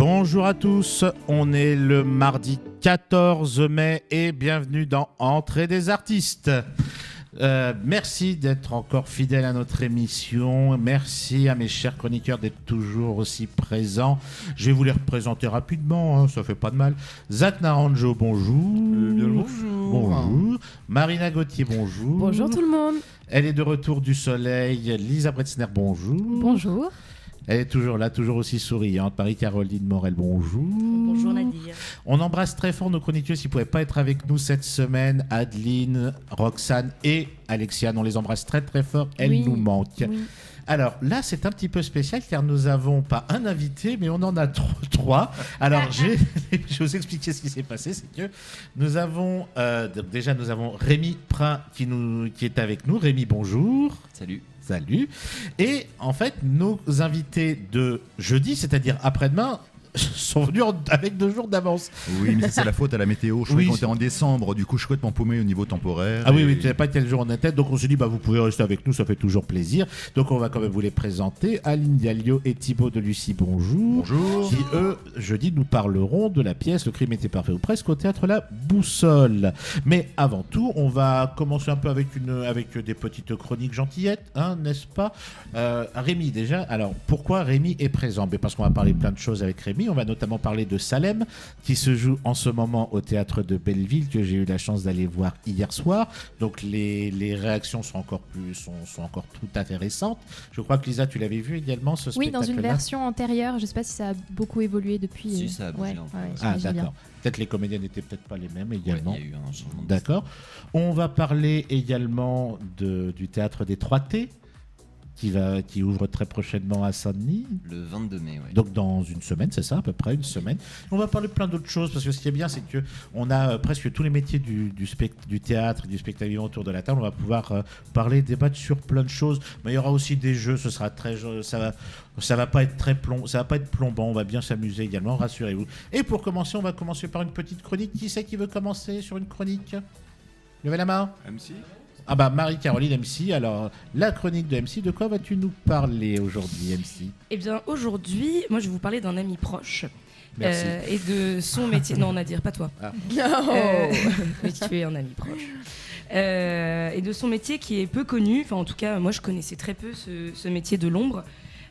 Bonjour à tous, on est le mardi 14 mai et bienvenue dans Entrée des artistes. Merci d'être encore fidèles à notre émission. Merci à mes chers chroniqueurs d'être toujours aussi présents. Je vais vous les représenter rapidement, hein, ça fait pas de mal. Zach Naranjo, bonjour. Bonjour. Bonjour. Marina Gauthier, bonjour. Bonjour tout le monde. Elle est de retour du soleil. Lisa Bretzner, bonjour. Bonjour. Elle est toujours là, toujours aussi souriante. Marie-Caroline Morel, bonjour. Bonjour Nadir. On embrasse très fort nos chroniqueuses qui ne pouvaient pas être avec nous cette semaine. Adeline, Roxane et Alexiane, on les embrasse très très fort. Elles nous manquent. Oui. Alors là, c'est un petit peu spécial car nous n'avons pas un invité, mais on en a trois. Alors je vais vous expliquer ce qui s'est passé. C'est que nous avons nous avons Rémi Prin qui est avec nous. Rémi, bonjour. Salut. Salut. Et en fait, nos invités de jeudi, c'est-à-dire après-demain, sont venus avec 2 jours d'avance. Oui, mais c'est la faute à la météo. Je crois qu'on était en décembre, du coup je suis complètement paumé au niveau temporaire. Ah oui, tu n'avais pas quel jour en tête, donc on s'est dit vous pouvez rester avec nous, ça fait toujours plaisir. Donc on va quand même vous les présenter. Aline Diallo et Thibaut de Lucie, bonjour. Bonjour. Qui eux, jeudi, nous parleront de la pièce Le crime était parfait ou presque au théâtre La Boussole. Mais avant tout, on va commencer un peu avec des petites chroniques gentillettes, hein, n'est-ce pas? Rémi déjà, alors pourquoi Rémi est présent? Parce qu'on va parler plein de choses avec Rémi. On va notamment parler de Salem, qui se joue en ce moment au théâtre de Belleville, que j'ai eu la chance d'aller voir hier soir. Donc les réactions sont encore tout à fait récentes. Je crois que Lisa, tu l'avais vu également, ce spectacle-là. Oui, dans une version antérieure. Je ne sais pas si ça a beaucoup évolué depuis. Si, ça a bougé un peu. Ah, d'accord. bien. Peut-être les comédiens n'étaient peut-être pas les mêmes également. Ouais, il y a eu un changement. D'accord. On va parler également du théâtre des 3T. Qui ouvre très prochainement à Saint-Denis. Le 22 mai, oui. Donc dans une semaine, c'est ça, à peu près une semaine. On va parler de plein d'autres choses, parce que ce qui est bien, c'est qu'on a presque tous les métiers du théâtre, du spectacle vivant autour de la table. On va pouvoir parler, débattre sur plein de choses. Mais il y aura aussi des jeux, ce sera ça va pas être plombant, on va bien s'amuser également, rassurez-vous. Et pour commencer, on va commencer par une petite chronique. Qui c'est qui veut commencer sur une chronique? Levez la main. MC. Ah bah Marie-Caroline MC, alors la chronique de MC, de quoi vas-tu nous parler aujourd'hui MC? Eh bien aujourd'hui, moi je vais vous parler d'un ami proche. Merci. Et de son métier. Non, Nadir, pas toi. Ah. Mais tu es un ami proche. Et de son métier qui est peu connu. Enfin, en tout cas, moi je connaissais très peu ce métier de l'ombre.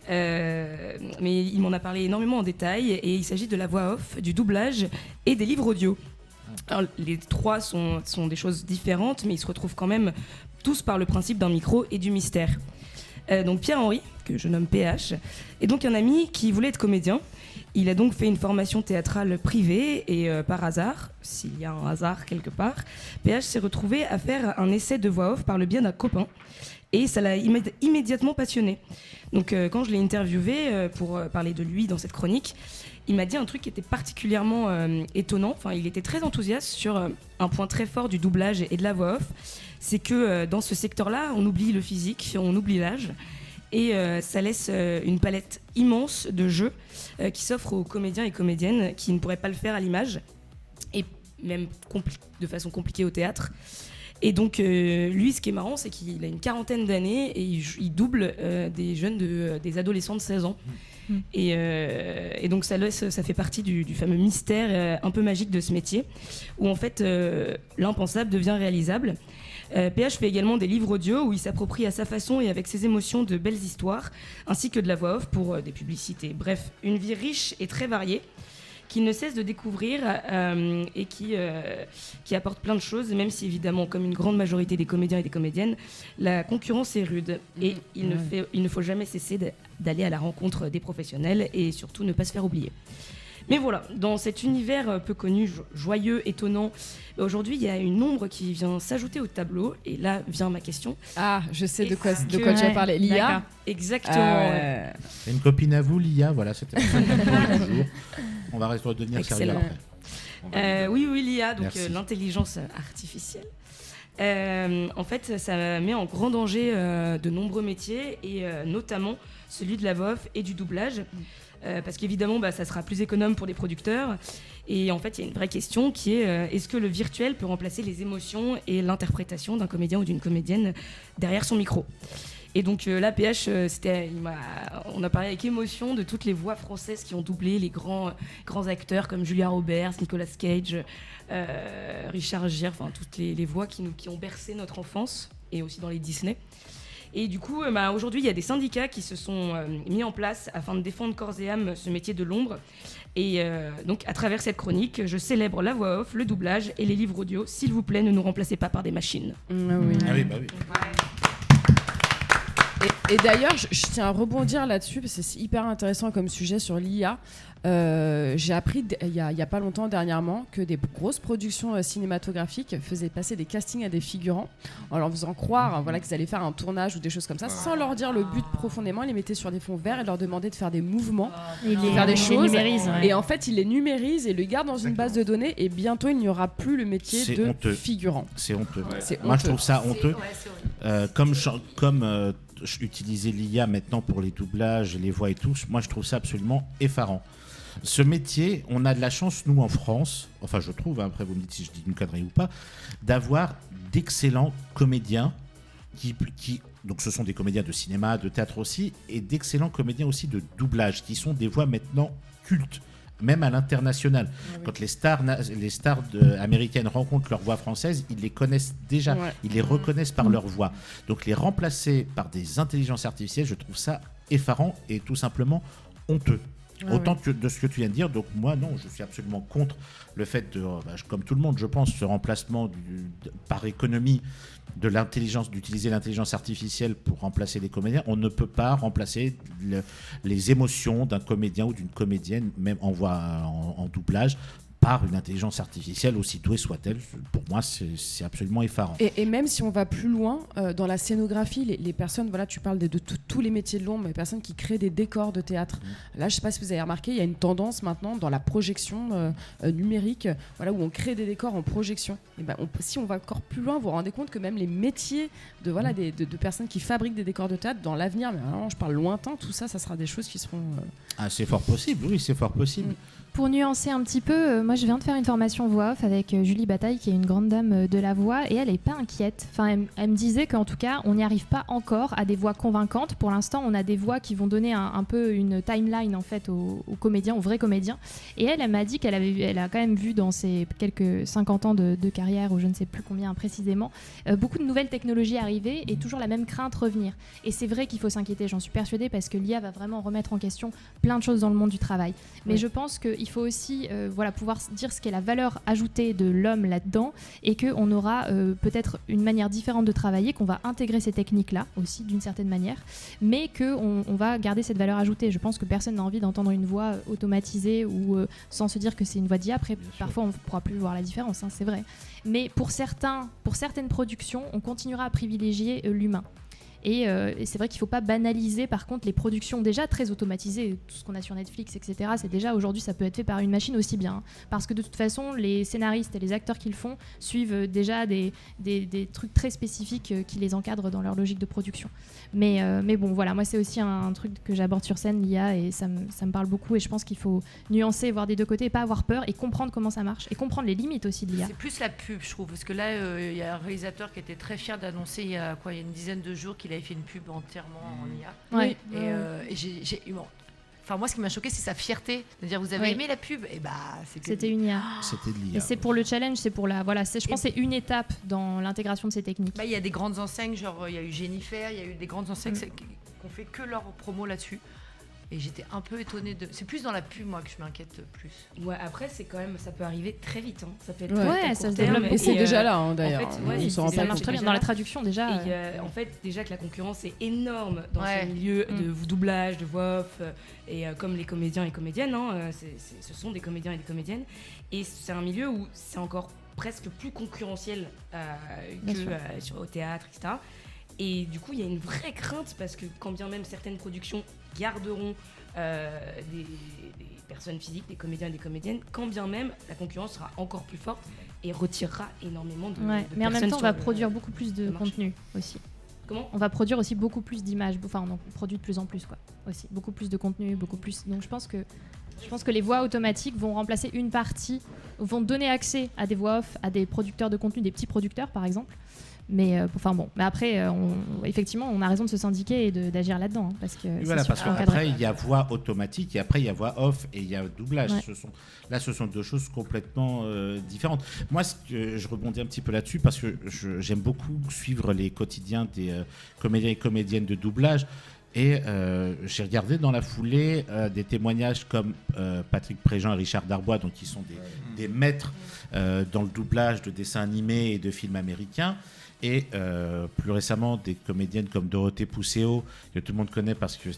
Mais il m'en a parlé énormément en détail. Et il s'agit de la voix off, du doublage et des livres audio. Alors, les trois sont des choses différentes, mais ils se retrouvent quand même tous par le principe d'un micro et du mystère. Donc Pierre-Henri, que je nomme PH, est donc un ami qui voulait être comédien. Il a donc fait une formation théâtrale privée et par hasard, s'il y a un hasard quelque part, PH s'est retrouvé à faire un essai de voix off par le biais d'un copain. Et ça l'a immédiatement passionné. Donc quand je l'ai interviewé pour parler de lui dans cette chronique, il m'a dit un truc qui était particulièrement étonnant. Enfin, il était très enthousiaste sur un point très fort du doublage et de la voix off. C'est que dans ce secteur-là, on oublie le physique, on oublie l'âge. Et ça laisse une palette immense de jeux qui s'offrent aux comédiens et comédiennes qui ne pourraient pas le faire à l'image. Et même de façon compliquée au théâtre. Et donc, lui, ce qui est marrant, c'est qu'il a une 40aine d'années et il double des jeunes, des adolescents de 16 ans. Et donc, ça fait partie du fameux mystère un peu magique de ce métier, où en fait, l'impensable devient réalisable. PH fait également des livres audio où il s'approprie à sa façon et avec ses émotions de belles histoires, ainsi que de la voix off pour des publicités. Bref, une vie riche et très variée, qu'il ne cesse de découvrir et qui apporte plein de choses, même si évidemment, comme une grande majorité des comédiens et des comédiennes, la concurrence est rude. Et il ne faut jamais cesser d'aller à la rencontre des professionnels et surtout ne pas se faire oublier. Mais voilà, dans cet univers peu connu, joyeux, étonnant, aujourd'hui il y a une ombre qui vient s'ajouter au tableau, et là vient ma question. Ah, je sais de quoi tu vas parler. L'IA. Exactement. C'est une copine à vous, Lia, voilà, c'était bonjour. On va redevenir sérieux après. Oui, l'IA, donc l'intelligence artificielle. En fait, ça met en grand danger de nombreux métiers, et notamment celui de la voix off et du doublage. Parce qu'évidemment, ça sera plus économe pour les producteurs. Et en fait, il y a une vraie question qui est est-ce que le virtuel peut remplacer les émotions et l'interprétation d'un comédien ou d'une comédienne derrière son micro ? Et donc là, PH, on a parlé avec émotion de toutes les voix françaises qui ont doublé les grands acteurs comme Julia Roberts, Nicolas Cage, Richard Gere, enfin toutes les voix qui ont bercé notre enfance et aussi dans les Disney. Et du coup, aujourd'hui, il y a des syndicats qui se sont mis en place afin de défendre corps et âme ce métier de l'ombre. Et donc, à travers cette chronique, je célèbre la voix off, le doublage et les livres audio. S'il vous plaît, ne nous remplacez pas par des machines. Oui. Ah oui, bah oui. Et d'ailleurs, je tiens à rebondir là-dessus parce que c'est hyper intéressant comme sujet sur l'IA. J'ai appris il y a pas longtemps dernièrement que des grosses productions cinématographiques faisaient passer des castings à des figurants en leur faisant croire qu'ils allaient faire un tournage ou des choses comme ça sans leur dire le but profondément. Ils les mettaient sur des fonds verts et leur demandaient de faire des mouvements, de faire des choses. Et en fait, ils les numérisent et les gardent dans une base de données et bientôt il n'y aura plus le métier de figurant. C'est honteux. C'est Moi, je trouve ça honteux. Comme utiliser l'IA maintenant pour les doublages, les voix et tout, moi je trouve ça absolument effarant. Ce métier, on a de la chance, nous en France, enfin je trouve, après vous me dites si je dis une connerie ou pas, d'avoir d'excellents comédiens donc ce sont des comédiens de cinéma, de théâtre aussi, et d'excellents comédiens aussi de doublage, qui sont des voix maintenant cultes, même à l'international. Quand les stars américaines rencontrent leur voix française, ils les connaissent déjà, ils les reconnaissent par leur voix. Donc les remplacer par des intelligences artificielles, je trouve ça effarant et tout simplement honteux. Autant que de ce que tu viens de dire, donc moi non, je suis absolument contre le fait de, comme tout le monde je pense, ce remplacement par économie d'utiliser l'intelligence artificielle pour remplacer les comédiens. On ne peut pas remplacer les émotions d'un comédien ou d'une comédienne, même en voix en doublage, par une intelligence artificielle, aussi douée soit-elle. Pour moi, c'est absolument effarant. Et même si on va plus loin, dans la scénographie, les personnes, tu parles de tous les métiers de l'ombre, les personnes qui créent des décors de théâtre. Là, je ne sais pas si vous avez remarqué, il y a une tendance maintenant dans la projection numérique, où on crée des décors en projection. Et si on va encore plus loin, vous vous rendez compte que même les métiers de personnes qui fabriquent des décors de théâtre, dans l'avenir, mais alors, je parle lointain, tout ça, ça sera des choses qui seront... c'est fort possible, oui, c'est fort possible. Pour nuancer un petit peu, moi je viens de faire une formation voix off avec Julie Bataille qui est une grande dame de la voix et elle n'est pas inquiète. Enfin, elle me disait qu'en tout cas on n'y arrive pas encore à des voix convaincantes. Pour l'instant on a des voix qui vont donner un peu une timeline en fait aux comédiens, aux vrais comédiens. Et elle m'a dit qu'elle a quand même vu dans ses quelques 50 ans de carrière ou je ne sais plus combien précisément, beaucoup de nouvelles technologies arriver et toujours la même crainte revenir. Et c'est vrai qu'il faut s'inquiéter, j'en suis persuadée parce que l'IA va vraiment remettre en question plein de choses dans le monde du travail. Mais je pense qu'il faut aussi pouvoir dire ce qu'est la valeur ajoutée de l'homme là-dedans et qu'on aura peut-être une manière différente de travailler, qu'on va intégrer ces techniques-là aussi d'une certaine manière, mais qu'on va garder cette valeur ajoutée. Je pense que personne n'a envie d'entendre une voix automatisée ou sans se dire que c'est une voix d'IA. Après, parfois, on ne pourra plus voir la différence, c'est vrai. Mais pour certaines productions, on continuera à privilégier l'humain. Et c'est vrai qu'il ne faut pas banaliser par contre les productions déjà très automatisées, tout ce qu'on a sur Netflix, etc. C'est déjà aujourd'hui ça peut être fait par une machine aussi bien, parce que de toute façon les scénaristes et les acteurs qui le font suivent déjà des trucs très spécifiques qui les encadrent dans leur logique de production. Mais bon voilà, moi c'est aussi un truc que j'aborde sur scène, l'IA, et ça me parle beaucoup et je pense qu'il faut nuancer, voir des deux côtés et pas avoir peur et comprendre comment ça marche et comprendre les limites aussi de l'IA. C'est plus la pub je trouve, parce que là il y a un réalisateur qui était très fier d'annoncer il y a une dizaine de jours qu'il avait fait une pub entièrement en IA. Oui. Et j'ai enfin moi ce qui m'a choqué c'est sa fierté de dire vous avez aimé la pub et c'était une IA. C'était de l'IA. Et c'est pour le challenge, c'est pour je pense que c'est une étape dans l'intégration de ces techniques. Il y a des grandes enseignes, genre il y a eu Jennifer, il y a eu des grandes enseignes qui ont fait que leur promo là-dessus. Et j'étais un peu étonnée c'est plus dans la pub moi que je m'inquiète plus. Ouais, après c'est quand même ça peut arriver très vite ça peut être ça se développe et c'est déjà là d'ailleurs. En fait, ça marche très bien dans la traduction déjà. Et en fait déjà que la concurrence est énorme dans ce milieu de doublage, de voix off et comme les comédiens et comédiennes ce sont des comédiens et des comédiennes et c'est un milieu où c'est encore presque plus concurrentiel que au théâtre, etc. Et du coup, il y a une vraie crainte parce que quand bien même certaines productions garderont des personnes physiques, des comédiens et des comédiennes, quand bien même la concurrence sera encore plus forte et retirera énormément de personnes. Mais en même temps, on va produire beaucoup plus de contenu aussi. Comment ? On va produire aussi beaucoup plus d'images. Enfin, on en produit de plus en plus, quoi. Aussi, beaucoup plus de contenu, beaucoup plus. Donc, je pense que Je pense que les voix automatiques vont remplacer une partie, vont donner accès à des voix off, à des producteurs de contenu, des petits producteurs par exemple. Mais après, effectivement, on a raison de se syndiquer et d'agir là-dedans, hein, parce que parce qu'après il y a voix automatique et après il y a voix off et il y a doublage. Ouais. Ce sont deux choses complètement différentes. Moi, je rebondis un petit peu là-dessus parce que j'aime beaucoup suivre les quotidiens des comédiens et comédiennes de doublage. Et j'ai regardé dans la foulée des témoignages comme Patrick Préjean et Richard Darbois, donc qui sont des maîtres dans le doublage de dessins animés et de films américains. Et plus récemment, des comédiennes comme Dorothée Pousseau, que tout le monde connaît parce que,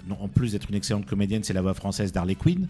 en plus d'être une excellente comédienne, c'est la voix française d'Harley Quinn.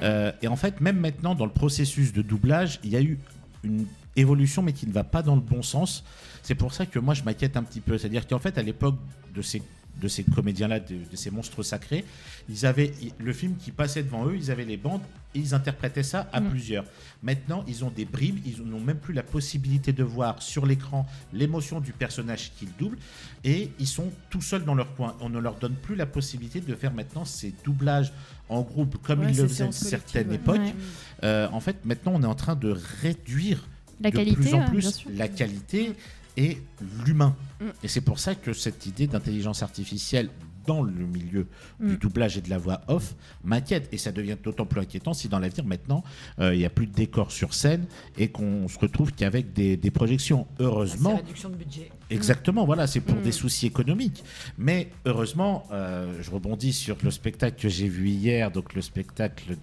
Et en fait, même maintenant, dans le processus de doublage, il y a eu une évolution, mais qui ne va pas dans le bon sens. C'est pour ça que moi, je m'inquiète un petit peu. C'est-à-dire qu'en fait, à l'époque de ces comédiens-là, de ces monstres sacrés, ils avaient le film qui passait devant eux, ils avaient les bandes et ils interprétaient ça à plusieurs. Maintenant, ils ont des bribes, ils n'ont même plus la possibilité de voir sur l'écran l'émotion du personnage qu'ils doublent et ils sont tout seuls dans leur coin. On ne leur donne plus la possibilité de faire maintenant ces doublages en groupe comme ils le faisaient à une certaine époque. En fait, maintenant, on est en train de réduire de plus en plus la qualité et l'humain. Et c'est pour ça que cette idée d'intelligence artificielle dans le milieu du doublage et de la voix off m'inquiète. Et ça devient d'autant plus inquiétant si dans l'avenir, maintenant, il n'y a plus de décor sur scène et qu'on se retrouve qu'avec des projections. Heureusement... C'est réduction de budget. Exactement, voilà, c'est pour des soucis économiques. Mais heureusement, je rebondis sur le spectacle que j'ai vu hier, donc le spectacle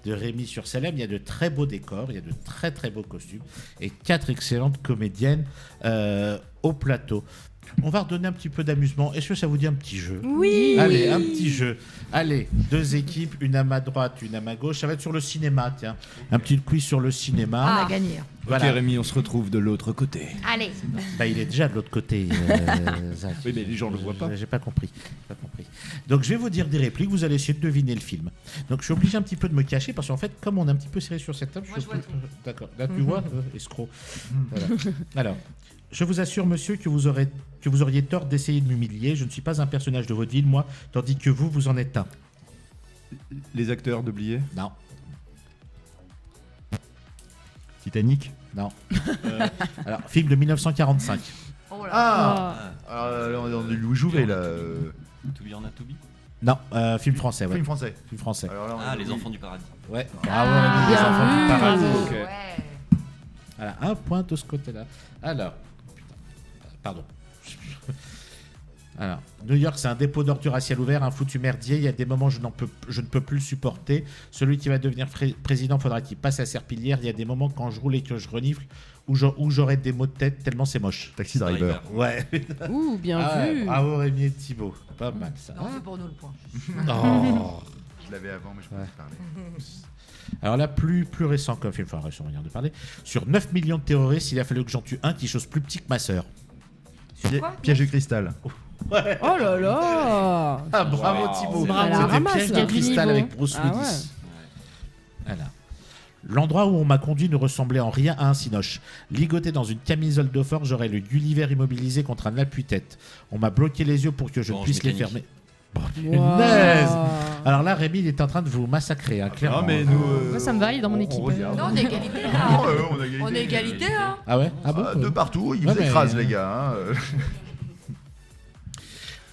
de Rémi sur Salem. Il y a de très beaux décors, il y a de très très beaux costumes et 4 excellentes comédiennes au plateau. On va redonner un petit peu d'amusement. Est-ce que ça vous dit un petit jeu ? Oui. Allez, un petit jeu. Allez, 2 équipes, une à ma droite, une à ma gauche. Ça va être sur le cinéma, tiens. Un petit quiz sur le cinéma. On a gagné. Voilà. Ok Rémi, on se retrouve de l'autre côté. Allez. Il est déjà de l'autre côté, Zach. Oui, mais les gens ne le voient pas. J'ai pas compris. Donc je vais vous dire des répliques, vous allez essayer de deviner le film. Donc je suis obligé un petit peu de me cacher parce qu'en fait, comme on est un petit peu serré sur cette table, moi, je vois tout. D'accord. Là, tu vois, escroc. Voilà. Alors, je vous assure, monsieur, que vous auriez tort d'essayer de m'humilier. Je ne suis pas un personnage de votre ville, moi, tandis que vous en êtes un. Les acteurs de Blier. Non. Titanic. Non. Alors, film de 1945. Oh là. Alors, on est Louis Jouvet, là. To be or not to be. Non, film français, ouais. Film français. Film français. Alors là, Les enfants du paradis. Ouais. Ah, les bien enfants vu. du paradis. Bravo. Ok. Ouais. Voilà, un point de ce côté-là. Alors, pardon. Alors, New York, c'est un dépôt d'ordures à ciel ouvert, un foutu merdier. Il y a des moments où je ne peux plus le supporter. Celui qui va devenir président, faudra qu'il passe à serpillière. Il y a des moments quand je roule et que je renifle où j'aurai des maux de tête tellement c'est moche. Taxi Driver. Ouais. Ouh, bien vu. Bravo Rémi et Thibaut. Pas mal ça. Non, c'est pour nous le point. Oh. Je l'avais avant, mais je peux pas parler. Alors là, plus récent comme film, enfin récent, on vient de parler. Sur 9 millions de terroristes, il a fallu que j'en tue un qui chose plus petit que ma sœur. Piège de cristal. Ouais. Oh là là. Ah, bravo Thibaut. Elle la C'était ramasse, Piège là. de cristal Niveau. avec Bruce Ah Willis. ouais. Voilà. L'endroit où on m'a conduit ne ressemblait en rien à un cinoche. Ligoté dans une camisole de forge, j'aurais le Gulliver immobilisé contre un appui-tête. On m'a bloqué les yeux pour que je puisse les fermer. Oh, punaise. Alors là, Rémi, il est en train de vous massacrer, hein, clairement. Non, mais nous. Moi, ça me va, il est dans mon équipe. Non, on est égalité là. On est égalité, hein. Ah ouais? Ah bon? De partout, ils Ouais, vous mais- écrasent, les gars. Hein.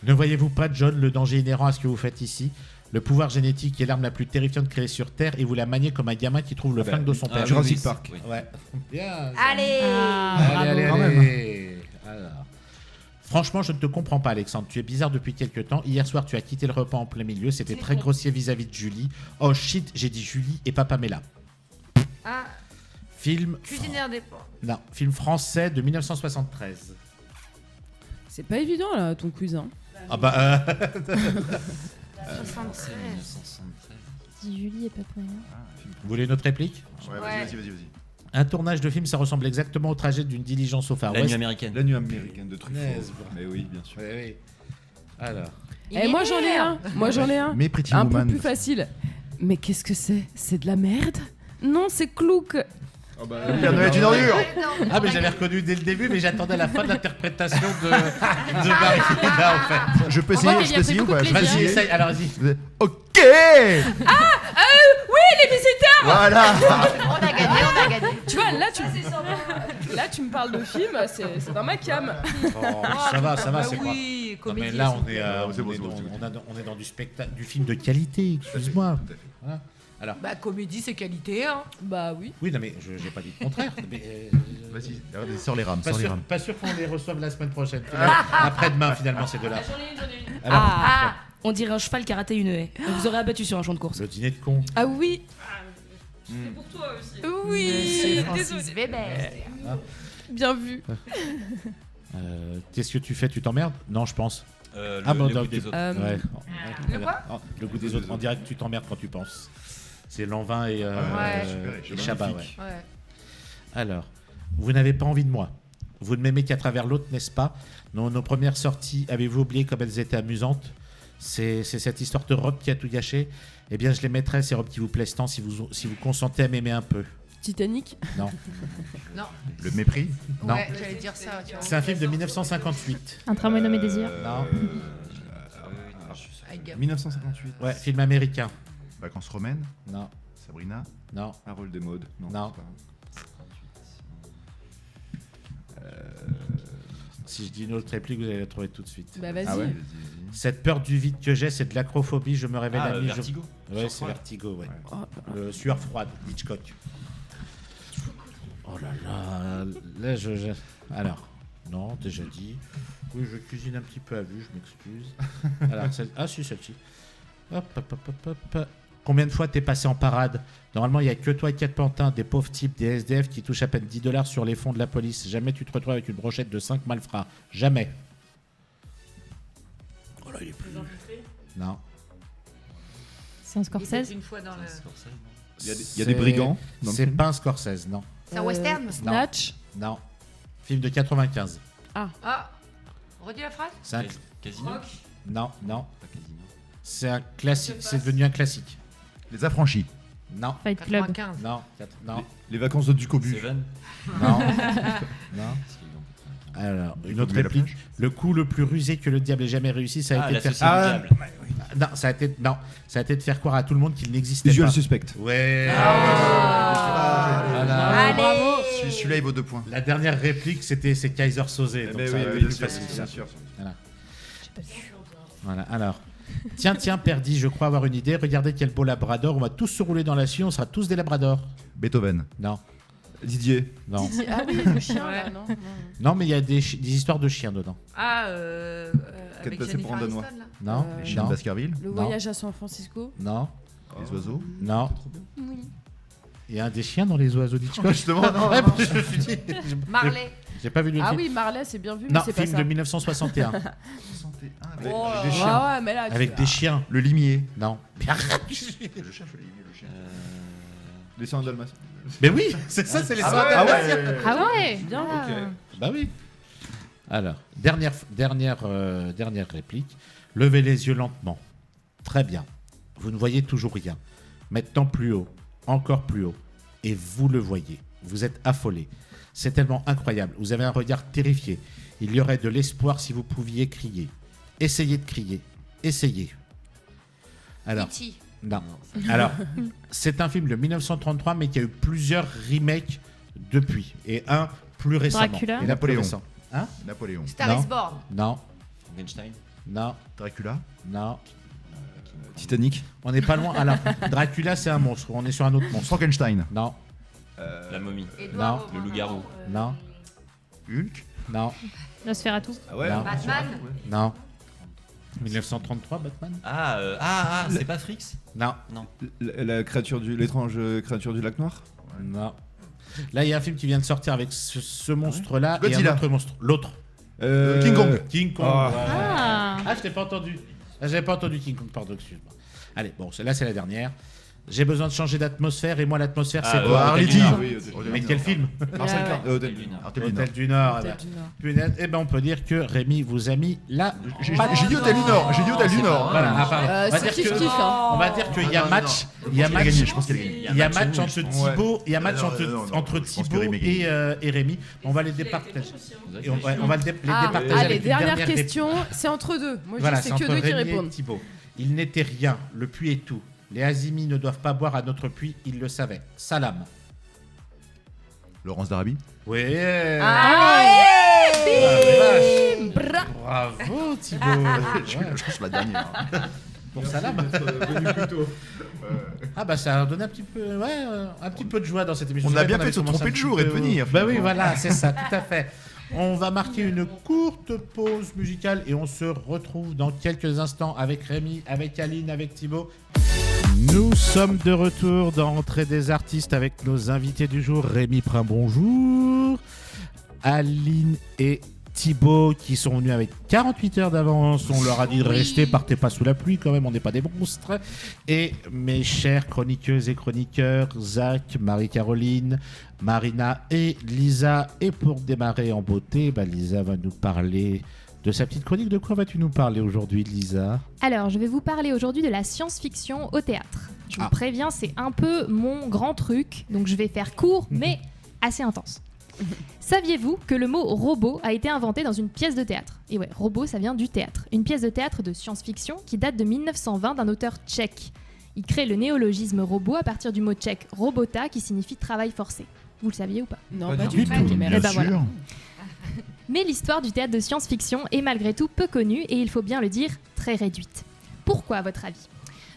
Ne voyez-vous pas, John, le danger inhérent à ce que vous faites ici? Le pouvoir génétique est l'arme la plus terrifiante créée sur Terre et vous la maniez comme un gamin qui trouve le flingue de son père. Jurassic Park. Oui. Ouais. Bien. Allez. Allez, bravo. allez. Alors. Franchement, je ne te comprends pas, Alexandre. Tu es bizarre depuis quelques temps. Hier soir, tu as quitté le repas en plein milieu. C'était C'est très faux. grossier vis-à-vis de Julie. Oh shit, j'ai dit Julie et pas Pamela. Ah, Film. cuisinière des porcs. Non, film français de 1973. C'est pas évident là, ton cousin. Ah bah. 73. 1973. Dis Julie et pas Pamela. Vous voulez une autre réplique? Ouais, Ouais. vas-y. Un tournage de film, ça ressemble exactement au trajet d'une diligence au Far La West. nuit américaine. La nuit américaine de Truffaut. Punaise, Mais oui, bien sûr. Oui, oui. Alors. Eh, moi j'en ai un. Moi j'en ai un. Mais Pretty Un peu Woman. plus facile. Mais qu'est-ce que c'est? C'est de la merde? Non, c'est Clouk. Le Père Noël est une ordure. Ah, mais j'avais reconnu dès le début, mais j'attendais la fin de l'interprétation de Marina, en fait. Je peux On voit essayer, qu'il y a pris beaucoup de ou pas plaisir. Vas-y, essaye, alors vas-y. Ok. Voilà. On a gagné. Tu vois, là, tu me parles de film, c'est dans ma cam. Oh, ça va, c'est quoi Oui, Non, mais comédie. là, on est, c'est bon, on est dans du spectacle, du film de qualité, excuse-moi. Tout à fait. Voilà. Alors, Bah, comédie, c'est qualité, hein. Bah oui. oui, non, mais j'ai pas dit le contraire. Mais, Vas-y, regardez, sors les rames, pas, sors les sûr, rames. pas sûr qu'on les reçoive la semaine prochaine. Après-demain, finalement, ces deux-là. Alors, Ah, on dirait un cheval qui a raté une haie. On vous aurait abattu sur un champ de course. le dîner de con. Ah oui. Monsieur Oui. Francis Weber. Bien vu. Qu'est-ce que tu fais? Tu t'emmerdes? Non, je pense. Le bon, goût donc, des autres. Ouais. Le quoi? Oh, le goût des autres. En direct, tu t'emmerdes quand tu penses. C'est Lanvin et, super, et Chabat, ouais. magnifique. Ouais. Alors, vous n'avez pas envie de moi. Vous ne m'aimez qu'à travers l'autre, n'est-ce pas? Nos premières sorties, avez-vous oublié comme elles étaient amusantes? C'est cette histoire de robe qui a tout gâché. Eh bien, je les mettrai, ces robes qui vous plaisent tant, si vous consentez à m'aimer un peu. Titanic. Non. Non. Le mépris. Non. Ouais, j'allais dire ça. Tu vois. C'est un film de 1958. Un tramway nommé Désir. Non. Avec Gab. 1958. Ouais, film américain. Vacances romaines. Non. Sabrina. Non. Harold des modes. Non. c'est pas Si je dis une autre réplique, vous allez la trouver tout de suite. Bah vas-y. Ah ouais. Cette peur du vide que j'ai, c'est de l'acrophobie. Je me réveille Ah, la nuit. Vertigo. Ouais, Sueur c'est froide. Vertigo, ouais. Oh, Le sueur froide, Hitchcock. Oh là là, là alors, non, déjà dit. Oui, je cuisine un petit peu à vue, je m'excuse. Alors, si, celle-ci. Hop, hop, hop, hop, hop. Combien de fois t'es passé en parade? Normalement, il n'y a que toi et 4 pantins, des pauvres types, des SDF qui touchent à peine 10 $ sur les fonds de la police. Jamais tu te retrouves avec une brochette de 5 malfrats. Jamais. Oh là, il est plus. Non. C'est un Il Scorsese. était une fois dans le. Scorsese, non. Il y a des brigands dans le C'est film. pas un Scorsese, non. C'est un western. Snatch. Non. Film de 95. Ah. Redis la phrase. C'est un... Casino. Non, non. Pas Casino. C'est un classique. C'est devenu un classique. Les affranchis. Non. Fight Club. 95. Non. Non. Les vacances de Ducobu. Seven. Non. Non. Qu'est-ce qu'il y a dans- Alors, une autre oublié la réplique. Le coup le plus rusé que le diable ait jamais réussi, ça a Ah, été la de faire société Ah, du diable. Non, ça a été de faire croire à tout le monde qu'il n'existait Visual pas. Suspect. Ouais. Ah, Voilà. Allez. Celui-là, il vaut 2 points. La dernière réplique, c'est Kaiser Soze. Eh Donc ben ça oui, aurait oui, été bien plus sûr, facile, bien ça. sûr. Voilà. Alors. Tiens, Perdi, je crois avoir une idée. Regardez quel beau labrador. On va tous se rouler dans la suie. On sera tous des labradors. Beethoven. Non. Didier. Non. Ah oui, le chien là, Ouais. non. Non, mais il y a des histoires de chiens dedans. Ah, avec passé Jennifer pour un Danois. Aniston, là. Non. Les chiens de Non. Baskerville. Le Non. voyage à San Francisco. Non. Les oiseaux. Non. Oui. Il y a un des chiens dans les oiseaux d'Hitchcock. Justement, non. Ouais, parce que je me suis dit. Marley. J'ai pas vu le Ah film. oui, Marley, c'est bien vu, mais Non, c'est pas film ça. de 1961. 61 avec Oh. des chiens. Ah ouais, mais là, tu- Avec des chiens. Le limier. Non. Je cherche le limier, le chien. Les soins d'Almas. Mais oui, c'est ça, c'est les soins Ah d'Almas. ouais. Ah ouais, bien. Ok. Bah oui. Alors, dernière réplique. Levez les yeux lentement. Très bien. Vous ne voyez toujours rien. Maintenant plus haut, encore plus haut. Et vous le voyez. Vous êtes affolé. C'est tellement incroyable. Vous avez un regard terrifié. Il y aurait de l'espoir si vous pouviez crier. Essayez de crier. Essayez. Alors, E.T. non. Alors, c'est un film de 1933, mais qui a eu plusieurs remakes depuis. Et un plus récemment. Dracula. Et Napoléon. plus récent. Hein? Napoléon. Star Non. is Born. Non, Frankenstein. non, Dracula. non. Titanic. On n'est pas loin. Alors, Dracula, c'est un monstre. On est sur un autre monstre. Frankenstein. Non, La momie. Edouard Le loup-garou. non, Hulk. non, Nosferatu. Ah ouais. Non. Batman. non. 1933, Batman? C'est pas Frix. Non, La créature l'étrange créature du lac noir. non. Là, il y a un film qui vient de sortir avec ce monstre-là et un Godzilla. autre monstre. L'autre. King Kong. King Kong. Ah. voilà. Ah, Je t'ai pas entendu. J'avais pas entendu King Kong, pardon, excuse-moi. Allez, bon, celle-là, c'est la dernière. J'ai besoin de changer d'atmosphère et moi, l'atmosphère, c'est quoi? Harley Hôtel T. du Nord. Mais quel film? Marcel Ouais. Carr. Hôtel du Nord. Hôtel du Nord. Hôtel eh ben, du Nord. punaise, eh ben, on peut dire que Rémi vous a mis là. J'ai dit Hôtel du Nord. J'ai dit Hôtel du Nord. Voilà, ah, pardon. On va C'est dire que- kiff-kiff, hein. on va dire qu'il y a Non, match. non, Il y a qu'il a match. gagné, je pense qu'il a gagné. Il y a match entre Thibaut, il y a match Non, entre, non, non, entre je pense que Thibaut Rémi a gagné. et Rémi. On va les départager. Et on va les Ah, départager. allez, avec une dernière réponse. question, c'est entre deux. Moi, Voilà, je c'est sais que entre deux qui Rémi et répondent. Thibaut. Il n'était rien, le puits est tout. Les Hazimi ne doivent pas boire à notre puits, ils le savaient. Salam. Laurence d'Arabie. Oui. Bravo Thibaut. Je pense la dernière. Pour Salam. Ah bah ça a donné un petit peu, un petit peu de joie dans cette émission. On a bien fait de se tromper de jour et de venir. Bah oui, voilà, c'est ça, tout à fait. On va marquer une courte pause musicale et on se retrouve dans quelques instants avec Rémi, avec Aline, avec Thibaut. Nous sommes de retour dans Entrée des artistes avec nos invités du jour. Rémi Prin, bonjour. Aline et Thibaut qui sont venus avec 48 heures d'avance. On leur a dit de rester, partez pas sous la pluie quand même, on n'est pas des monstres. Et mes chères chroniqueuses et chroniqueurs, Zach, Marie-Caroline, Marina et Lisa. Et pour démarrer en beauté, Lisa va nous parler de sa petite chronique. De quoi vas-tu nous parler aujourd'hui, Lisa ? Alors, je vais vous parler aujourd'hui de la science-fiction au théâtre. Je vous préviens, c'est un peu mon grand truc, donc je vais faire court, mais assez intense. Saviez-vous que le mot robot a été inventé dans une pièce de théâtre ? Et ouais, robot, ça vient du théâtre. Une pièce de théâtre de science-fiction qui date de 1920 d'un auteur tchèque. Il crée le néologisme robot à partir du mot tchèque robota qui signifie travail forcé. Vous le saviez ou pas ? Non, pas du tout. Bien sûr. Voilà. Mais l'histoire du théâtre de science-fiction est malgré tout peu connue et il faut bien le dire, très réduite. Pourquoi à votre avis ?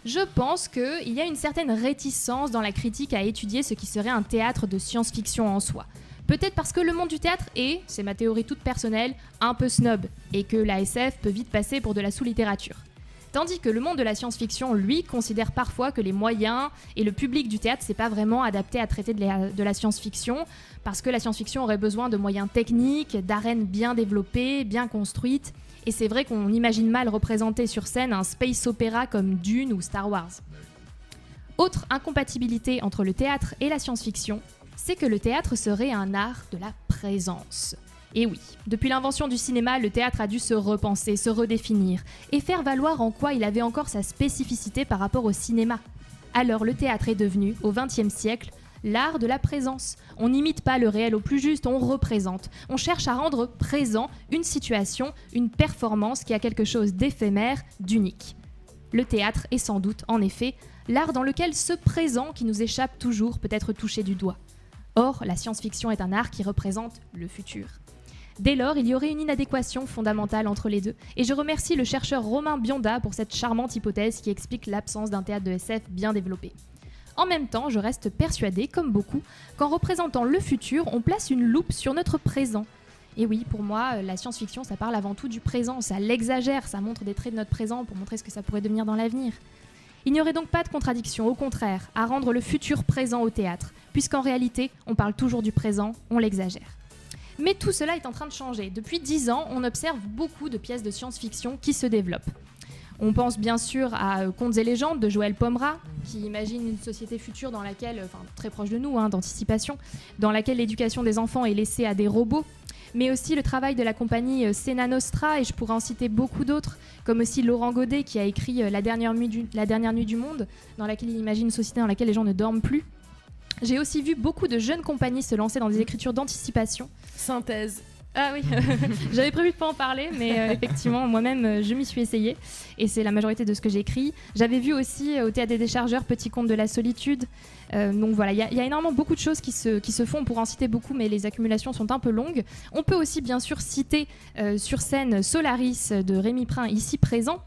Je pense qu'il y a une certaine réticence dans la critique à étudier ce qui serait un théâtre de science-fiction en soi. Peut-être parce que le monde du théâtre est, c'est ma théorie toute personnelle, un peu snob et que la SF peut vite passer pour de la sous-littérature. Tandis que le monde de la science-fiction, lui, considère parfois que les moyens et le public du théâtre, c'est pas vraiment adapté à traiter de la science-fiction, parce que la science-fiction aurait besoin de moyens techniques, d'arènes bien développées, bien construites, et c'est vrai qu'on imagine mal représenter sur scène un space opéra comme Dune ou Star Wars. Autre incompatibilité entre le théâtre et la science-fiction, c'est que le théâtre serait un art de la présence. Et oui, depuis l'invention du cinéma, le théâtre a dû se repenser, se redéfinir, et faire valoir en quoi il avait encore sa spécificité par rapport au cinéma. Alors le théâtre est devenu, au XXe siècle, l'art de la présence. On n'imite pas le réel au plus juste, on représente. On cherche à rendre présent une situation, une performance qui a quelque chose d'éphémère, d'unique. Le théâtre est sans doute, en effet, l'art dans lequel ce présent qui nous échappe toujours peut être touché du doigt. Or, la science-fiction est un art qui représente le futur. Dès lors, il y aurait une inadéquation fondamentale entre les deux, et je remercie le chercheur Romain Bionda pour cette charmante hypothèse qui explique l'absence d'un théâtre de SF bien développé. En même temps, je reste persuadée, comme beaucoup, qu'en représentant le futur, on place une loupe sur notre présent. Et oui, pour moi, la science-fiction, ça parle avant tout du présent, ça l'exagère, ça montre des traits de notre présent pour montrer ce que ça pourrait devenir dans l'avenir. Il n'y aurait donc pas de contradiction, au contraire, à rendre le futur présent au théâtre, puisqu'en réalité, on parle toujours du présent, on l'exagère. Mais tout cela est en train de changer. Depuis 10 ans, on observe beaucoup de pièces de science-fiction qui se développent. On pense bien sûr à Contes et légendes de Joël Pomera, qui imagine une société future dans laquelle, très proche de nous, d'anticipation, dans laquelle l'éducation des enfants est laissée à des robots, mais aussi le travail de la compagnie Sena Nostra, et je pourrais en citer beaucoup d'autres, comme aussi Laurent Godet qui a écrit La dernière nuit du monde, dans laquelle il imagine une société dans laquelle les gens ne dorment plus. J'ai aussi vu beaucoup de jeunes compagnies se lancer dans des écritures d'anticipation. Synthèse. Ah oui, j'avais prévu de pas en parler, mais effectivement, moi-même, je m'y suis essayée. Et c'est la majorité de ce que j'écris. J'avais vu aussi au Théâtre des Déchargeurs, Petit Conte de la solitude. Donc voilà, il y a énormément beaucoup de choses qui se font. On pourrait en citer beaucoup, mais les accumulations sont un peu longues. On peut aussi, bien sûr, citer sur scène Solaris de Rémi Prin, ici présent.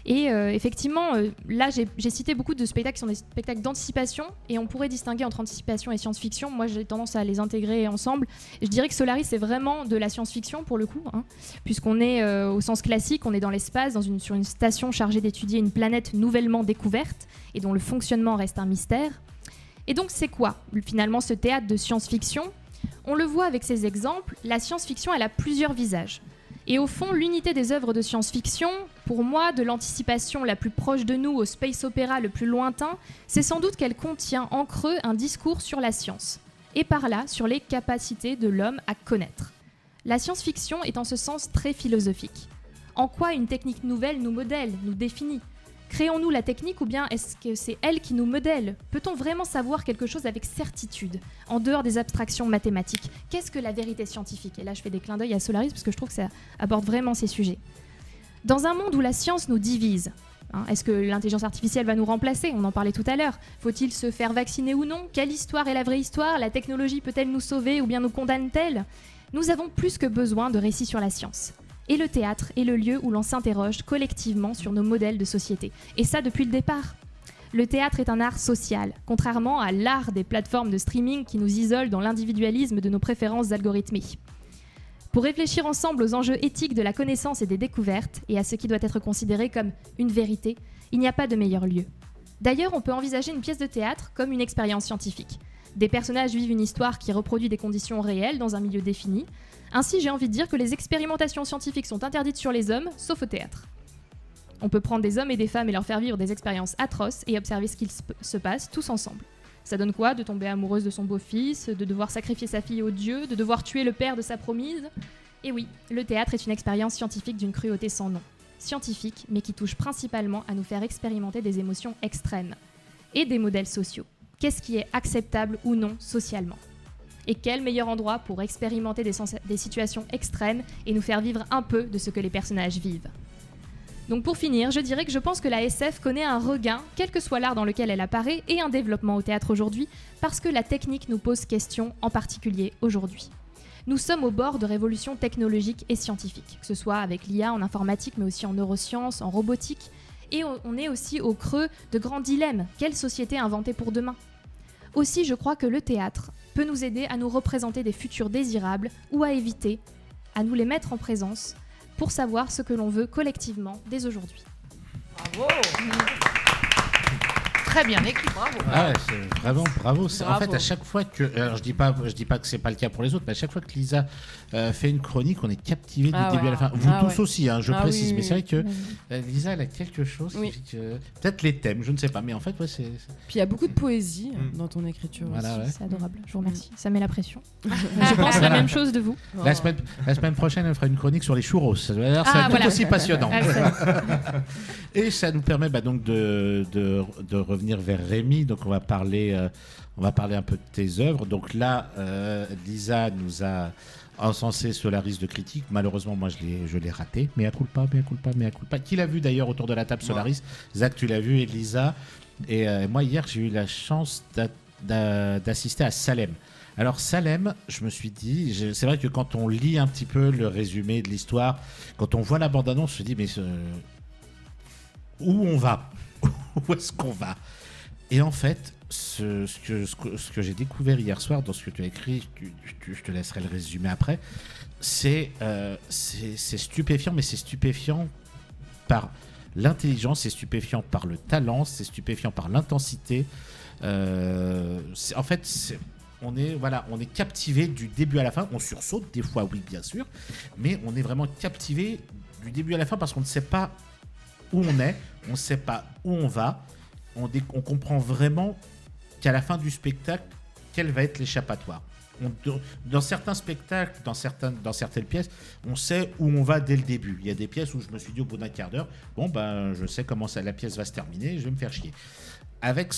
Et effectivement, là, j'ai cité beaucoup de spectacles qui sont des spectacles d'anticipation, et on pourrait distinguer entre anticipation et science-fiction. Moi, j'ai tendance à les intégrer ensemble. Et je dirais que Solaris, c'est vraiment de la science-fiction, pour le coup, puisqu'on est, au sens classique, on est dans l'espace, sur une station chargée d'étudier une planète nouvellement découverte, et dont le fonctionnement reste un mystère. Et donc, c'est quoi, finalement, ce théâtre de science-fiction ? On le voit avec ces exemples, la science-fiction, elle a plusieurs visages. Et au fond, l'unité des œuvres de science-fiction, pour moi, de l'anticipation la plus proche de nous au space opéra le plus lointain, c'est sans doute qu'elle contient en creux un discours sur la science, et par là sur les capacités de l'homme à connaître. La science-fiction est en ce sens très philosophique. En quoi une technique nouvelle nous modèle, nous définit ? Créons-nous la technique ou bien est-ce que c'est elle qui nous modèle ? Peut-on vraiment savoir quelque chose avec certitude, en dehors des abstractions mathématiques ? Qu'est-ce que la vérité scientifique ? Et là, je fais des clins d'œil à Solaris parce que je trouve que ça aborde vraiment ces sujets. Dans un monde où la science nous divise, Est-ce que l'intelligence artificielle va nous remplacer? On en parlait tout à l'heure. Faut-il se faire vacciner ou non? Quelle histoire est la vraie histoire? La technologie peut-elle nous sauver ou bien nous condamne-t-elle? Nous avons plus que besoin de récits sur la science. Et le théâtre est le lieu où l'on s'interroge collectivement sur nos modèles de société. Et ça depuis le départ. Le théâtre est un art social, contrairement à l'art des plateformes de streaming qui nous isolent dans l'individualisme de nos préférences algorithmées. Pour réfléchir ensemble aux enjeux éthiques de la connaissance et des découvertes, et à ce qui doit être considéré comme une vérité, il n'y a pas de meilleur lieu. D'ailleurs, on peut envisager une pièce de théâtre comme une expérience scientifique. Des personnages vivent une histoire qui reproduit des conditions réelles dans un milieu défini. Ainsi, j'ai envie de dire que les expérimentations scientifiques sont interdites sur les hommes, sauf au théâtre. On peut prendre des hommes et des femmes et leur faire vivre des expériences atroces et observer ce qu'il se passe tous ensemble. Ça donne quoi? De tomber amoureuse de son beau-fils, de devoir sacrifier sa fille aux dieux, de devoir tuer le père de sa promise? Et oui, le théâtre est une expérience scientifique d'une cruauté sans nom. Scientifique, mais qui touche principalement à nous faire expérimenter des émotions extrêmes. Et des modèles sociaux. Qu'est-ce qui est acceptable ou non socialement? Et quel meilleur endroit pour expérimenter des situations extrêmes et nous faire vivre un peu de ce que les personnages vivent? Donc pour finir, je dirais que je pense que la SF connaît un regain, quel que soit l'art dans lequel elle apparaît, et un développement au théâtre aujourd'hui, parce que la technique nous pose question, en particulier aujourd'hui. Nous sommes au bord de révolutions technologiques et scientifiques, que ce soit avec l'IA en informatique, mais aussi en neurosciences, en robotique, et on est aussi au creux de grands dilemmes. Quelle société inventer pour demain? Aussi, je crois que le théâtre peut nous aider à nous représenter des futurs désirables ou à éviter, à nous les mettre en présence, pour savoir ce que l'on veut collectivement dès aujourd'hui. Bravo. Très bien écrit, bravo. Ah ouais, c'est vraiment bravo. Bravo. En fait, à chaque fois que, alors je dis pas que c'est pas le cas pour les autres, mais à chaque fois que Lisa fait une chronique, on est captivé du début à la fin. Vous tous aussi, hein, je précise, mais c'est vrai que Lisa, elle a quelque chose qui fait que peut-être les thèmes, je ne sais pas, mais en fait, ouais, c'est. Puis il y a beaucoup de poésie dans ton écriture. Voilà, aussi. ouais. C'est adorable, je vous remercie. Ça met la pression. Je pense la même chose de vous. La semaine prochaine, elle fera une chronique sur les churros. Ça va être tout aussi passionnant. Et ça nous permet donc de revenir vers Rémi. Donc on va parler un peu de tes œuvres. Donc là, Lisa nous a encensé Solaris de critique. Malheureusement, moi je l'ai raté. Mea culpa. Qui l'a vu d'ailleurs autour de la table, Solaris? Zach, tu l'as vu, et Lisa. Et moi hier, j'ai eu la chance d'assister à Salem. Alors Salem, je me suis dit, c'est vrai que quand on lit un petit peu le résumé de l'histoire, quand on voit la bande-annonce, on se dit mais où on va? Où est-ce qu'on va? Et en fait, ce que j'ai découvert hier soir dans ce que tu as écrit, je te laisserai le résumer après, c'est stupéfiant, mais c'est stupéfiant par l'intelligence, c'est stupéfiant par le talent, c'est stupéfiant par l'intensité. En fait, on est captivé du début à la fin. On sursaute des fois, oui, bien sûr, mais on est vraiment captivé du début à la fin parce qu'on ne sait pas où on est, on ne sait pas où on va. On comprend vraiment qu'à la fin du spectacle, quel va être l'échappatoire. Dans certains spectacles, dans certaines pièces, on sait où on va dès le début. Il y a des pièces où je me suis dit au bout d'un quart d'heure, je sais comment la pièce va se terminer, je vais me faire chier. Avec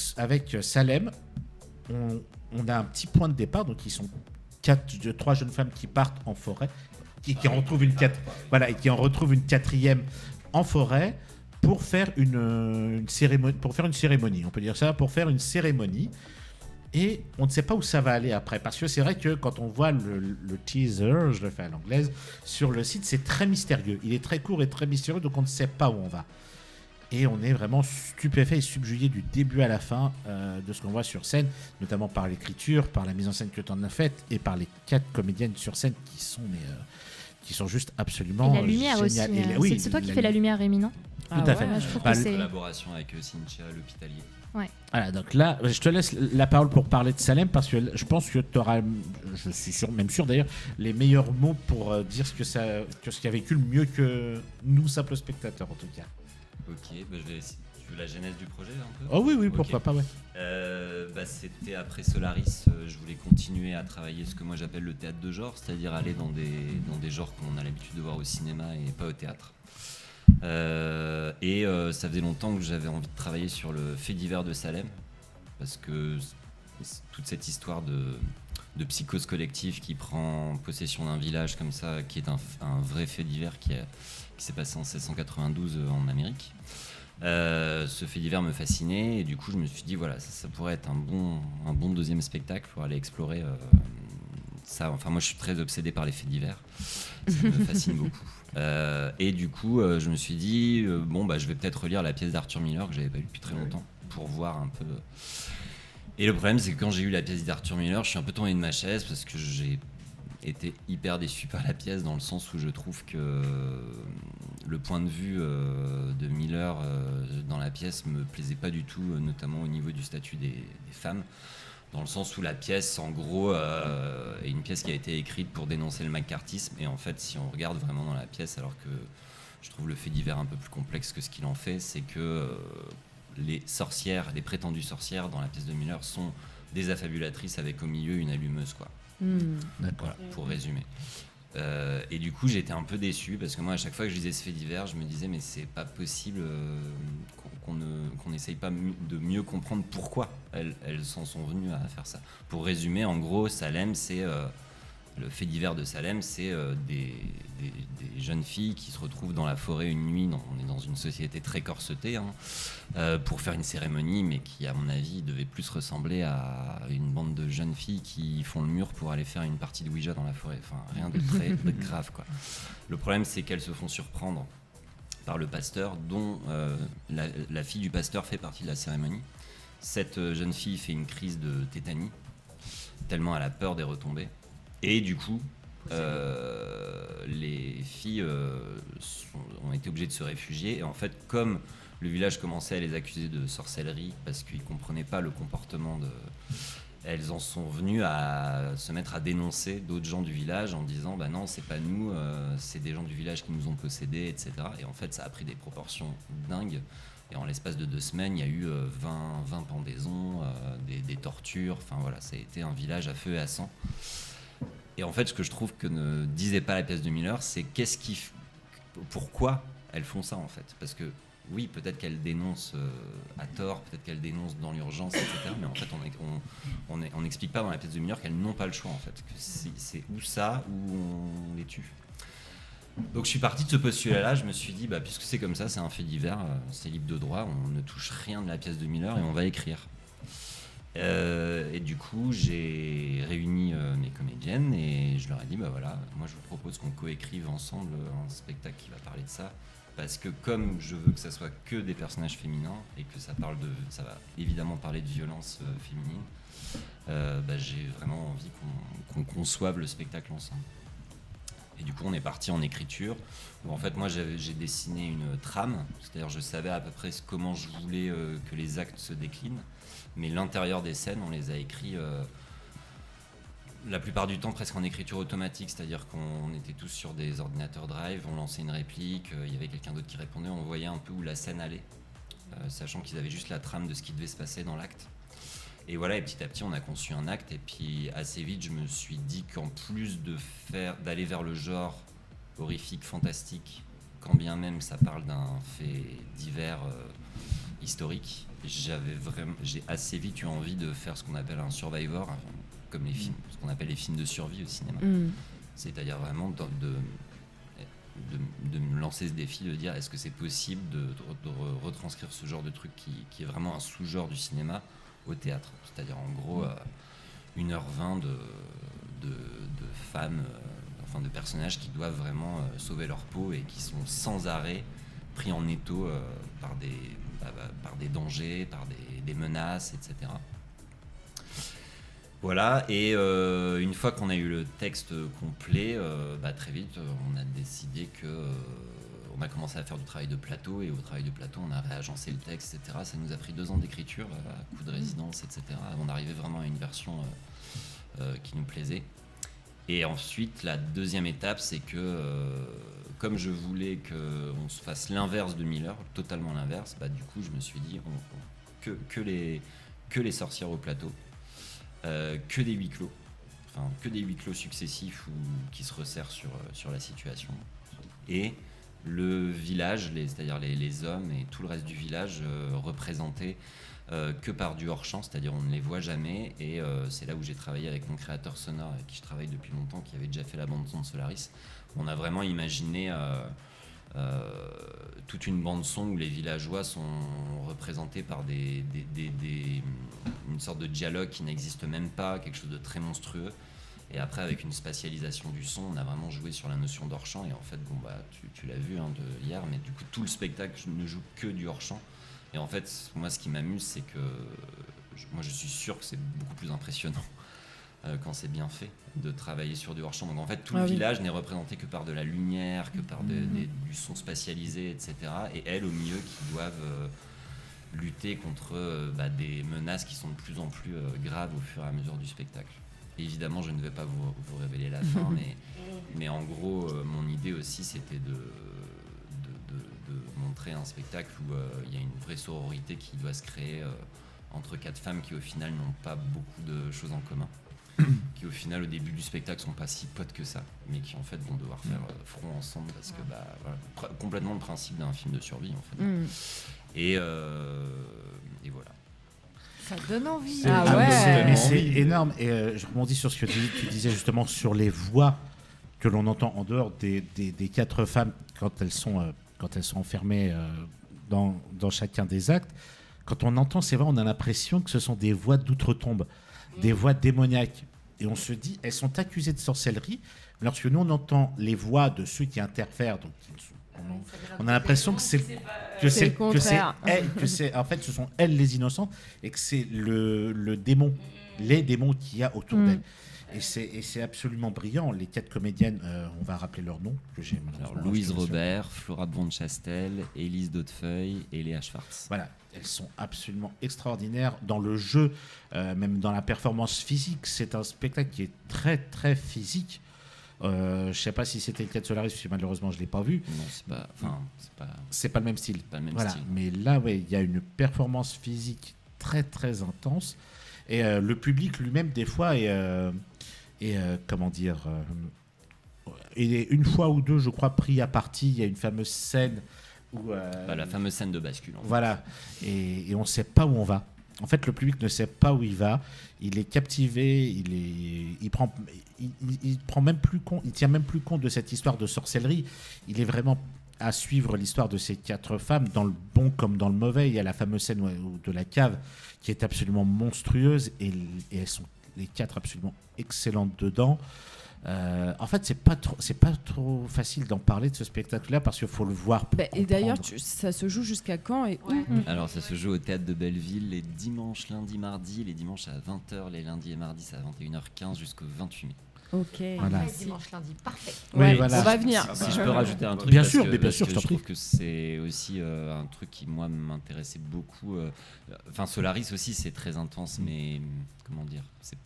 Salem, on a un petit point de départ, donc ils sont 3 jeunes femmes qui partent en forêt, qui en retrouvent une quatrième en forêt pour faire une cérémonie, on peut dire ça, pour faire une cérémonie. Et on ne sait pas où ça va aller après, parce que c'est vrai que quand on voit le teaser, je le fais à l'anglaise, sur le site, c'est très mystérieux. Il est très court et très mystérieux, donc on ne sait pas où on va. Et on est vraiment stupéfait et subjugué du début à la fin de ce qu'on voit sur scène, notamment par l'écriture, par la mise en scène que tu en as faite et par les 4 comédiennes sur scène qui sont juste absolument géniales. Et la lumière géniales. aussi. C'est toi qui fais la lumière, Rémi, non? Tout à fait. Je trouve que c'est collaboration avec Cynthia l'Hôpitalier. Ouais. Voilà, donc là, je te laisse la parole pour parler de Salem, parce que je pense que tu auras, je suis sûr d'ailleurs, les meilleurs mots pour dire ce qui a vécu le mieux que nous, simples spectateurs, en tout cas. Ok, je vais tu veux la genèse du projet un peu? Oh oui, pourquoi pas, ouais. C'était après Solaris, je voulais continuer à travailler ce que moi j'appelle le théâtre de genre, c'est-à-dire aller dans des genres qu'on a l'habitude de voir au cinéma et pas au théâtre. Ça faisait longtemps que j'avais envie de travailler sur le fait divers de Salem, parce que toute cette histoire de psychose collective qui prend possession d'un village comme ça, qui est un vrai fait divers qui s'est passé en 1692 en Amérique. Ce fait divers me fascinait et du coup je me suis dit voilà ça pourrait être un bon deuxième spectacle pour aller explorer ça. Enfin moi je suis très obsédé par les faits divers, ça me fascine beaucoup. Et du coup je me suis dit je vais peut-être relire la pièce d'Arthur Miller que j'avais pas lue depuis très longtemps pour voir un peu. Et le problème c'est que quand j'ai eu la pièce d'Arthur Miller je suis un peu tombé de ma chaise parce que j'ai été hyper déçu par la pièce dans le sens où je trouve que le point de vue de Miller dans la pièce me plaisait pas du tout, notamment au niveau du statut des femmes, dans le sens où la pièce en gros est une pièce qui a été écrite pour dénoncer le macartisme et en fait si on regarde vraiment dans la pièce, alors que je trouve le fait divers un peu plus complexe que ce qu'il en fait, c'est que les sorcières, les prétendues sorcières dans la pièce de Miller sont des affabulatrices avec au milieu une allumeuse quoi. Voilà, pour résumer. Et du coup j'étais un peu déçu parce que moi à chaque fois que je lisais ce fait divers je me disais mais c'est pas possible qu'on n'essaye pas de mieux comprendre pourquoi elles s'en sont venues à faire ça. Pour résumer, en gros Salem c'est le fait divers de Salem, c'est des jeunes filles qui se retrouvent dans la forêt une nuit, on est dans une société très corsetée, pour faire une cérémonie, mais qui, à mon avis, devait plus ressembler à une bande de jeunes filles qui font le mur pour aller faire une partie de Ouija dans la forêt. Enfin, rien de très grave, quoi. Le problème, c'est qu'elles se font surprendre par le pasteur, dont la fille du pasteur fait partie de la cérémonie. Cette jeune fille fait une crise de tétanie, tellement elle a peur des retombées. Et du coup, les filles ont été obligées de se réfugier. Et en fait, comme le village commençait à les accuser de sorcellerie parce qu'ils ne comprenaient pas le comportement elles en sont venues à se mettre à dénoncer d'autres gens du village en disant bah non, c'est pas nous, c'est des gens du village qui nous ont possédés, etc. Et en fait, ça a pris des proportions dingues. Et en l'espace de 2 semaines, il y a eu 20 pendaisons, des tortures. Enfin voilà, ça a été un village à feu et à sang. Et en fait, ce que je trouve que ne disait pas la pièce de Miller, c'est pourquoi elles font ça en fait. Parce que oui, peut-être qu'elles dénoncent à tort, peut-être qu'elles dénoncent dans l'urgence, etc. Mais en fait, on n'explique pas dans la pièce de Miller qu'elles n'ont pas le choix en fait. Que c'est ou ça ou on les tue. Donc je suis parti de ce postulat-là. Je me suis dit, puisque c'est comme ça, c'est un fait divers, c'est libre de droit, on ne touche rien de la pièce de Miller et on va écrire. Et du coup j'ai réuni mes comédiennes et je leur ai dit voilà, moi je vous propose qu'on coécrive ensemble un spectacle qui va parler de ça parce que comme je veux que ça soit que des personnages féminins et que ça va évidemment parler de violence féminine, j'ai vraiment envie qu'on conçoive le spectacle ensemble. Et du coup on est parti en écriture où en fait moi j'ai dessiné une trame, c'est-à-dire je savais à peu près comment je voulais que les actes se déclinent. Mais l'intérieur des scènes, on les a écrits la plupart du temps presque en écriture automatique, c'est-à-dire qu'on était tous sur des ordinateurs Drive, on lançait une réplique, il y avait quelqu'un d'autre qui répondait, on voyait un peu où la scène allait, sachant qu'ils avaient juste la trame de ce qui devait se passer dans l'acte. Et voilà, et petit à petit, on a conçu un acte, et puis assez vite, je me suis dit qu'en plus d'aller vers le genre horrifique, fantastique, quand bien même ça parle d'un fait divers historique, j'ai assez vite eu envie de faire ce qu'on appelle un survivor, comme les films, ce qu'on appelle les films de survie au cinéma. C'est-à-dire vraiment de me lancer ce défi, de dire est-ce que c'est possible de retranscrire ce genre de truc qui est vraiment un sous-genre du cinéma au théâtre. C'est-à-dire en gros 1h20 de femmes, enfin de personnages qui doivent vraiment sauver leur peau et qui sont sans arrêt pris en étau par des dangers, par des menaces, etc. Voilà, et une fois qu'on a eu le texte complet, très vite, on a décidé que... on a commencé à faire du travail de plateau, et au travail de plateau, on a réagencé le texte, etc. Ça nous a pris 2 ans d'écriture, à coup de résidence, etc. avant d'arriver vraiment à une version qui nous plaisait. Et ensuite, la deuxième étape, c'est que... comme je voulais qu'on se fasse l'inverse de Miller, totalement l'inverse, du coup je me suis dit que les sorcières au plateau, que des huis clos, que des huis clos successifs qui se resserrent sur la situation, et le village, c'est-à-dire les hommes et tout le reste du village représenté que par du hors-champ, c'est-à-dire on ne les voit jamais, et c'est là où j'ai travaillé avec mon créateur sonore avec qui je travaille depuis longtemps, qui avait déjà fait la bande-son de Solaris. On a vraiment imaginé toute une bande son où les villageois sont représentés par une sorte de dialogue qui n'existe même pas, quelque chose de très monstrueux. Et après, avec une spatialisation du son, on a vraiment joué sur la notion d'hors-champ. Et en fait, tu l'as vu hier, mais du coup, tout le spectacle ne joue que du hors-champ. Et en fait, moi, ce qui m'amuse, c'est que moi, je suis sûr que c'est beaucoup plus impressionnant quand c'est bien fait de travailler sur du hors-champ. Donc en fait, tout le village n'est représenté que par de la lumière, que par du son spatialisé, etc. Et elles, au milieu, qui doivent lutter contre des menaces qui sont de plus en plus graves au fur et à mesure du spectacle. Et évidemment, je ne vais pas vous révéler la fin, mais en gros, mon idée aussi, c'était de montrer un spectacle où il y a une vraie sororité qui doit se créer entre 4 femmes qui, au final, n'ont pas beaucoup de choses en commun. Qui, au final, au début du spectacle, sont pas si potes que ça, mais qui, en fait, vont devoir faire front ensemble parce que, complètement le principe d'un film de survie, en fait. Et voilà. Ça donne envie. Mais c'est énorme. Et je rebondis sur ce que tu disais justement sur les voix que l'on entend en dehors des 4 femmes quand elles sont enfermées dans chacun des actes. Quand on entend, c'est vrai, on a l'impression que ce sont des voix d'outre-tombe, des voix démoniaques. Et on se dit, elles sont accusées de sorcellerie. Lorsque nous, on entend les voix de ceux qui interfèrent, donc on a l'impression que c'est en fait, ce sont elles les innocentes et que c'est le démon, les démons qu'il y a autour d'elles. Et c'est absolument brillant. Les 4 comédiennes, on va rappeler leurs noms que j'ai. Alors, Louise Robert, Flora von Chastel, Élise Dautefeuille et Léa Schwartz. Voilà, elles sont absolument extraordinaires dans le jeu, même dans la performance physique. C'est un spectacle qui est très très physique. Je sais pas si c'était le cas de Solaris, parce que malheureusement je l'ai pas vu. Non, c'est pas le même style. Pas le même voilà. style. Mais là, il y a une performance physique très très intense. Et le public lui-même, des fois, est comment dire, et une fois ou deux, je crois, pris à partie. Il y a une fameuse scène où la fameuse scène de bascule. Voilà, et on ne sait pas où on va. En fait, le public ne sait pas où il va. Il est captivé. Il prend même plus compte. Il tient même plus compte de cette histoire de sorcellerie. Il est vraiment à suivre l'histoire de ces 4 femmes, dans le bon comme dans le mauvais. Il y a la fameuse scène de la cave qui est absolument monstrueuse, et elles sont les 4 absolument excellentes dedans. En fait, c'est pas trop facile d'en parler de ce spectacle-là parce qu'il faut le voir. Et d'ailleurs, ça se joue jusqu'à quand et où? Alors, ça se joue au Théâtre de Belleville les dimanches, lundi, mardi, les dimanches à 20h, les lundis et mardis à 21h15 jusqu'au 28 mai. Ok. Voilà. Dimanche, lundi, parfait. Ouais, voilà. on va venir. Si je peux rajouter un truc, Bien parce sûr, que, mais bien parce sûr, que je t'en je trouve prie. que c'est aussi un truc qui moi m'intéressait beaucoup. Enfin, Solaris aussi, c'est très intense, mais comment dire, c'est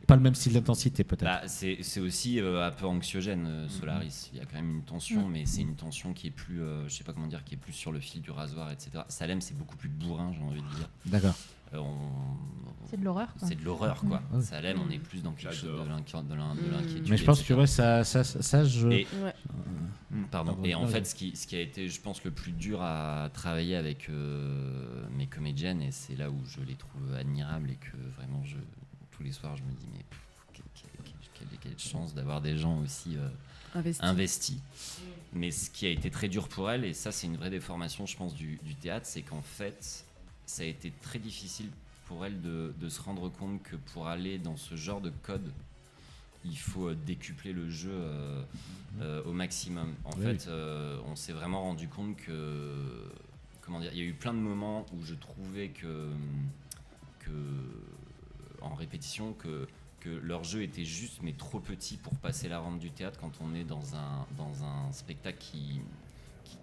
Pas le même style d'intensité, peut-être. c'est aussi un peu anxiogène, Solaris. Il y a quand même une tension, mais c'est une tension qui est plus, je sais pas comment dire, qui est plus sur le fil du rasoir, etc. Salem, c'est beaucoup plus bourrin, j'ai envie de dire. D'accord. C'est de l'horreur, quoi. C'est de l'horreur, quoi. Ouais. Salem, on est plus dans quelque chose de l'inquiétude. Mais je pense que etc. ça je. Et, Ouais. pardon. Pardon. Et en fait, ce qui a été, je pense, le plus dur à travailler avec mes comédiennes, et c'est là où je les trouve admirables et que vraiment, tous les soirs, je me dis, mais quelle chance d'avoir des gens aussi investis. Mais ce qui a été très dur pour elles, et ça, c'est une vraie déformation, je pense, du théâtre, c'est qu'en fait, ça a été très difficile pour elles de se rendre compte que pour aller dans ce genre de code, il faut décupler le jeu au maximum. En fait, on s'est vraiment rendu compte que, comment dire, il y a eu plein de moments où je trouvais que en répétition, que leur jeu était juste mais trop petit pour passer la rampe du théâtre quand on est dans un spectacle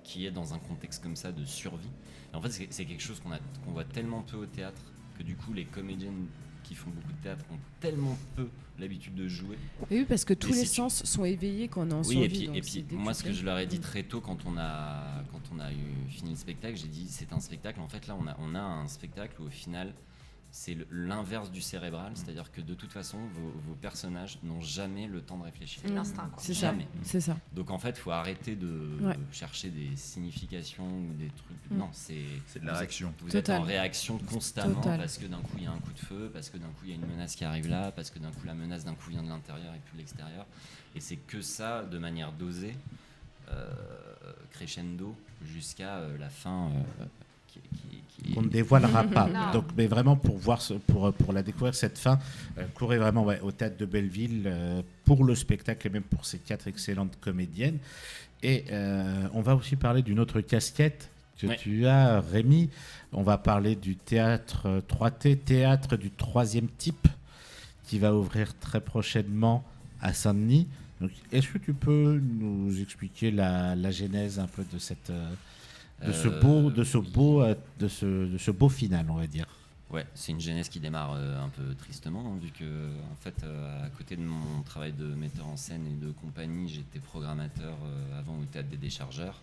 qui est dans un contexte comme ça de survie. Et en fait, c'est quelque chose qu'on voit tellement peu au théâtre que du coup, les comédiennes qui font beaucoup de théâtre ont tellement peu l'habitude de jouer. Et oui, parce que tous Et les si sens sont éveillés quand on est en survie. Oui, et donc puis c'est moi, ce que je leur ai dit décuplé. très tôt quand on a fini le spectacle, j'ai dit c'est un spectacle. En fait, là, on a un spectacle où au final, c'est l'inverse du cérébral, c'est-à-dire que de toute façon, vos personnages n'ont jamais le temps de réfléchir. C'est l'instinct, quoi. C'est ça. Jamais. C'est ça. Donc en fait, il faut arrêter de Ouais. chercher des significations ou des trucs. Non, c'est de la réaction. Vous êtes Total. en réaction constamment Total. parce que d'un coup il y a un coup de feu, parce que d'un coup il y a une menace qui arrive là, parce que d'un coup la menace d'un coup vient de l'intérieur et puis de l'extérieur. Et c'est que ça, de manière dosée, crescendo jusqu'à la fin. On ne dévoilera pas. Non. Donc, mais vraiment pour la découvrir cette fin, courez vraiment au théâtre de Belleville pour le spectacle et même pour ces 4 excellentes comédiennes. Et on va aussi parler d'une autre casquette que tu as, Rémi. On va parler du théâtre 3T, théâtre du 3e type, qui va ouvrir très prochainement à Saint-Denis. Donc, est-ce que tu peux nous expliquer la genèse un peu de cette de ce beau final, on va dire? Ouais, c'est une genèse qui démarre un peu tristement, hein, vu que en fait, à côté de mon travail de metteur en scène et de compagnie, j'étais programmateur avant au théâtre des Déchargeurs,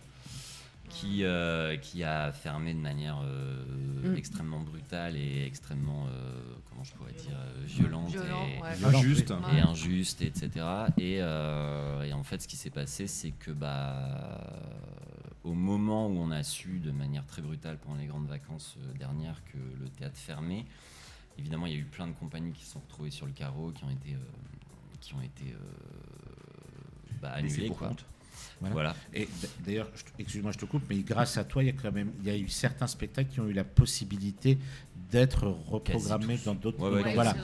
qui a fermé de manière extrêmement brutale et extrêmement, comment je pourrais dire, violente et Injuste. et injuste, etc. Et en fait, ce qui s'est passé, c'est que au moment où on a su de manière très brutale pendant les grandes vacances dernières que le théâtre fermait, évidemment, il y a eu plein de compagnies qui se sont retrouvées sur le carreau, qui ont été annulées, quoi. Voilà. Et d'ailleurs, excuse-moi, je te coupe, mais grâce à toi, il y a eu certains spectacles qui ont eu la possibilité d'être reprogrammés dans d'autres. Ouais, donc, voilà.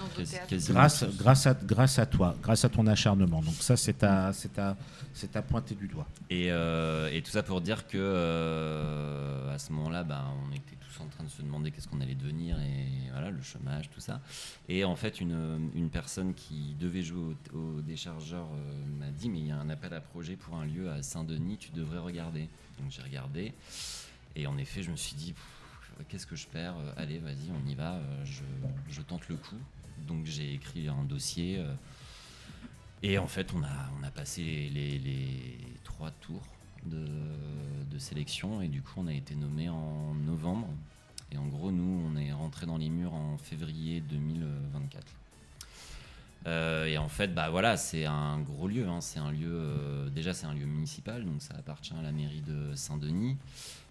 Grâce à toi, grâce à ton acharnement. Donc ça, c'est à pointer du doigt. Et tout ça pour dire que à ce moment-là, on était tous en train de se demander qu'est-ce qu'on allait devenir, et voilà, le chômage, tout ça. Et en fait, une personne qui devait jouer au Déchargeur m'a dit, mais il y a un appel à projet pour un lieu à Saint-Denis, tu devrais regarder. Donc j'ai regardé, et en effet, je me suis dit, qu'est-ce que je perds? Allez, vas-y, on y va, je tente le coup. Donc j'ai écrit un dossier, et en fait, on a passé les 3 tours de sélection, et du coup, on a été nommé en novembre. Et en gros, nous, on est rentré dans les murs en février 2024. Et en fait, voilà, c'est un gros lieu, hein. C'est un lieu, déjà, c'est un lieu municipal, donc ça appartient à la mairie de Saint-Denis.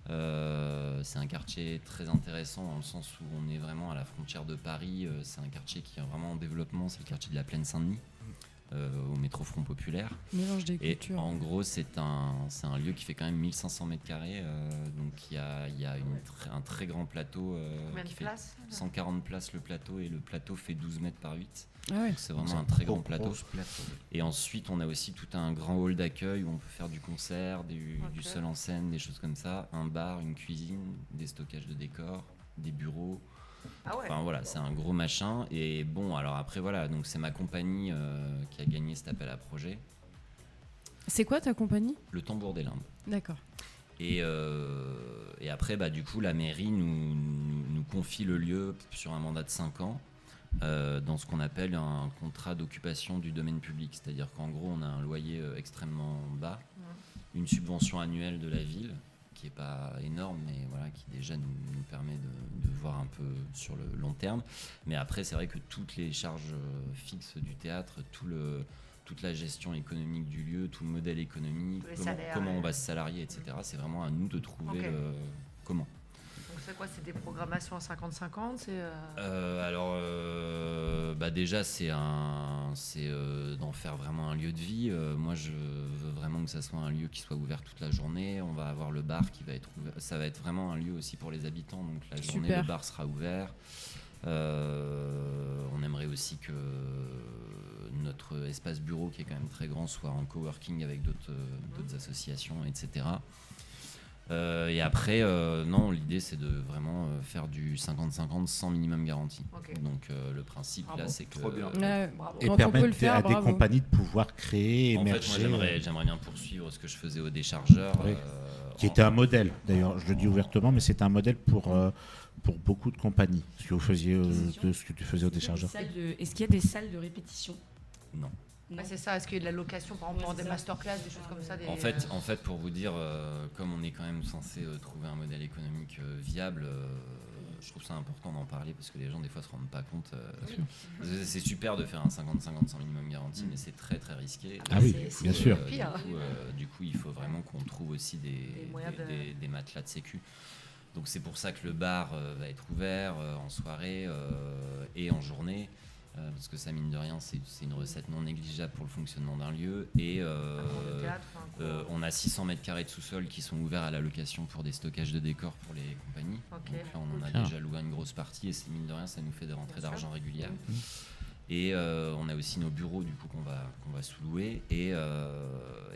C'est un quartier très intéressant dans le sens où on est vraiment à la frontière de Paris. C'est un quartier qui est vraiment en développement, c'est le quartier de la Plaine Saint-Denis, au métro Front Populaire. Mélange des Et cultures. en gros, c'est un lieu qui fait quand même 1500 mètres carrés. Donc il y a un très grand plateau Combien de qui fait places 140 places le plateau, et le plateau fait 12 mètres par 8. Ah ouais. Donc c'est vraiment un très grand plateau. Et ensuite, on a aussi tout un grand hall d'accueil où on peut faire du concert, du seul en scène, des choses comme ça, un bar, une cuisine, des stockages de décors, des bureaux. Ah ouais. Enfin voilà, c'est un gros machin. Et bon, alors après voilà, donc c'est ma compagnie qui a gagné cet appel à projet, C'est quoi ta compagnie? le Tambour des Limbes. D'accord. Et après, du coup, la mairie nous confie le lieu sur un mandat de 5 ans. Dans ce qu'on appelle un contrat d'occupation du domaine public. C'est-à-dire qu'en gros, on a un loyer extrêmement bas, une subvention annuelle de la ville, qui n'est pas énorme, mais voilà, qui déjà nous permet de voir un peu sur le long terme. Mais après, c'est vrai que toutes les charges fixes du théâtre, toute la gestion économique du lieu, tout le modèle économique, comment on va se salarier, etc., c'est vraiment à nous de trouver comment. Donc c'est quoi? C'est des programmations à 50-50? Alors, déjà, c'est d'en faire vraiment un lieu de vie. Moi, je veux vraiment que ça soit un lieu qui soit ouvert toute la journée. On va avoir le bar qui va être ouvert. Ça va être vraiment un lieu aussi pour les habitants. Donc la journée, Super. le bar sera ouvert. On aimerait aussi que notre espace bureau, qui est quand même très grand, soit en coworking avec d'autres associations, etc. Et après, non, l'idée c'est de vraiment faire du 50-50 sans minimum garantie. Ok. Donc le principe là, c'est que Trop bien. Bravo. Et Quand on peut le permettre faire, à des bravo. compagnies de pouvoir créer, en fait, émerger. moi j'aimerais bien poursuivre ce que je faisais au Déchargeur. Oui. Qui était un modèle, d'ailleurs, je le dis ouvertement, mais c'était un modèle pour beaucoup de compagnies, ce que vous faisiez, de ce que tu faisais au Déchargeur. Est-ce qu'il y a des salles de répétition? Non. Ouais, c'est ça. Est-ce qu'il y a de la location, par exemple, pour des masterclass, des choses comme ça? En fait, pour vous dire, comme on est quand même censé trouver un modèle économique viable, je trouve ça important d'en parler parce que les gens des fois se rendent pas compte. C'est super de faire un 50-50 sans minimum garantie, mais c'est très très risqué. Ah oui, c'est bien sûr. pire. Du coup, il faut vraiment qu'on trouve aussi des matelas de sécu. Donc c'est pour ça que le bar va être ouvert en soirée et en journée. parce que ça, mine de rien, c'est une recette non négligeable pour le fonctionnement d'un lieu. Et on a 600 mètres carrés de sous-sol qui sont ouverts à la location pour des stockages de décors pour les compagnies. Donc là, on en a déjà loué une grosse partie et mine de rien, ça nous fait des rentrées d'argent régulières. Et on a aussi nos bureaux du coup qu'on va sous-louer. Et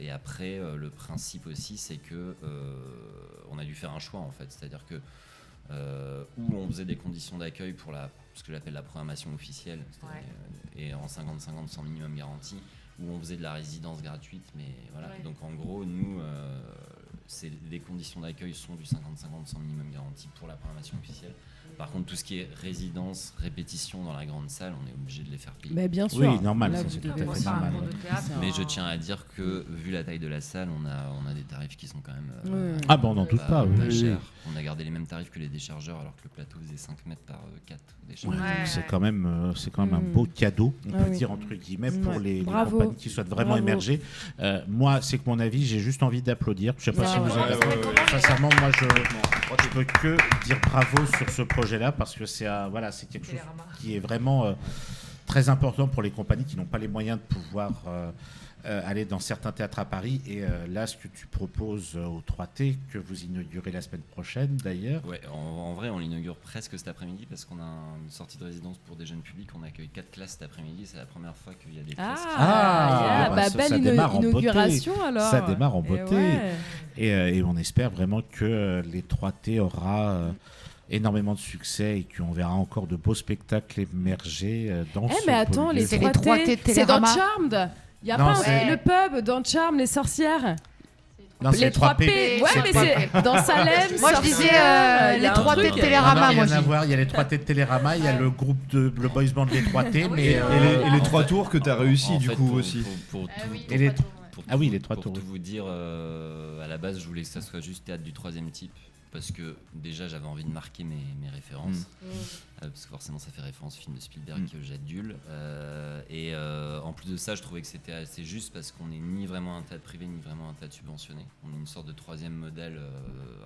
après, le principe aussi, c'est que on a dû faire un choix en fait. C'est-à-dire que où on faisait des conditions d'accueil pour ce que j'appelle la programmation officielle, et en 50-50 sans minimum garantie, où on faisait de la résidence gratuite, mais voilà. Donc en gros, nous, les conditions d'accueil sont du 50-50 sans minimum garantie pour la programmation officielle. Par contre, tout ce qui est résidence, répétition dans la grande salle, on est obligé de les faire payer. Mais bien sûr. Oui, normal, Là, ça, vous c'est tout devez à fait aussi normal. Mais je tiens à dire que, vu la taille de la salle, on a des tarifs qui sont quand même Ah bon, on n'en doute pas. Oui. chers. On a gardé les mêmes tarifs que les déchargeurs, alors que le plateau faisait 5 mètres par 4 déchargeurs. Ouais, c'est quand même un beau cadeau, on peut dire entre guillemets, pour les compagnies qui souhaitent vraiment émerger. Moi, c'est que mon avis, j'ai juste envie d'applaudir. Je sais pas si vous êtes d'accord. Sincèrement, moi, je peux que dire bravo sur ce projet-là parce que c'est quelque chose qui est vraiment très important pour les compagnies qui n'ont pas les moyens de pouvoir aller dans certains théâtres à Paris. Et là, ce que tu proposes au 3T, que vous inaugurez la semaine prochaine d'ailleurs. Ouais, en vrai, on l'inaugure presque cet après-midi parce qu'on a une sortie de résidence pour des jeunes publics. On accueille 4 classes cet après-midi. C'est la première fois qu'il y a des classes. Belle inauguration alors. Ça démarre en beauté. Et on espère vraiment que les 3T aura énormément de succès et qu'on verra encore de beaux spectacles émerger dans ce mais attends, les 3T, c'est dans Charmed. Il y a le pub dans Charmed, les sorcières. Non, les 3P. Ouais, mais c'est dans Salem. Moi, je disais les 3T de Télérama. Il y a les 3T de Télérama, il y a le groupe le boys band des 3T. Et les 3 tours que tu as réussi du coup aussi. Les 3 tours. Pour tout vous dire, à la base, je voulais que ça soit juste théâtre du 3e type. Parce que déjà j'avais envie de marquer mes références, parce que forcément ça fait référence au film de Spielberg que j'adule, et en plus de ça je trouvais que c'était assez juste parce qu'on n'est ni vraiment un théâtre privé ni vraiment un théâtre subventionné, on est une sorte de 3e modèle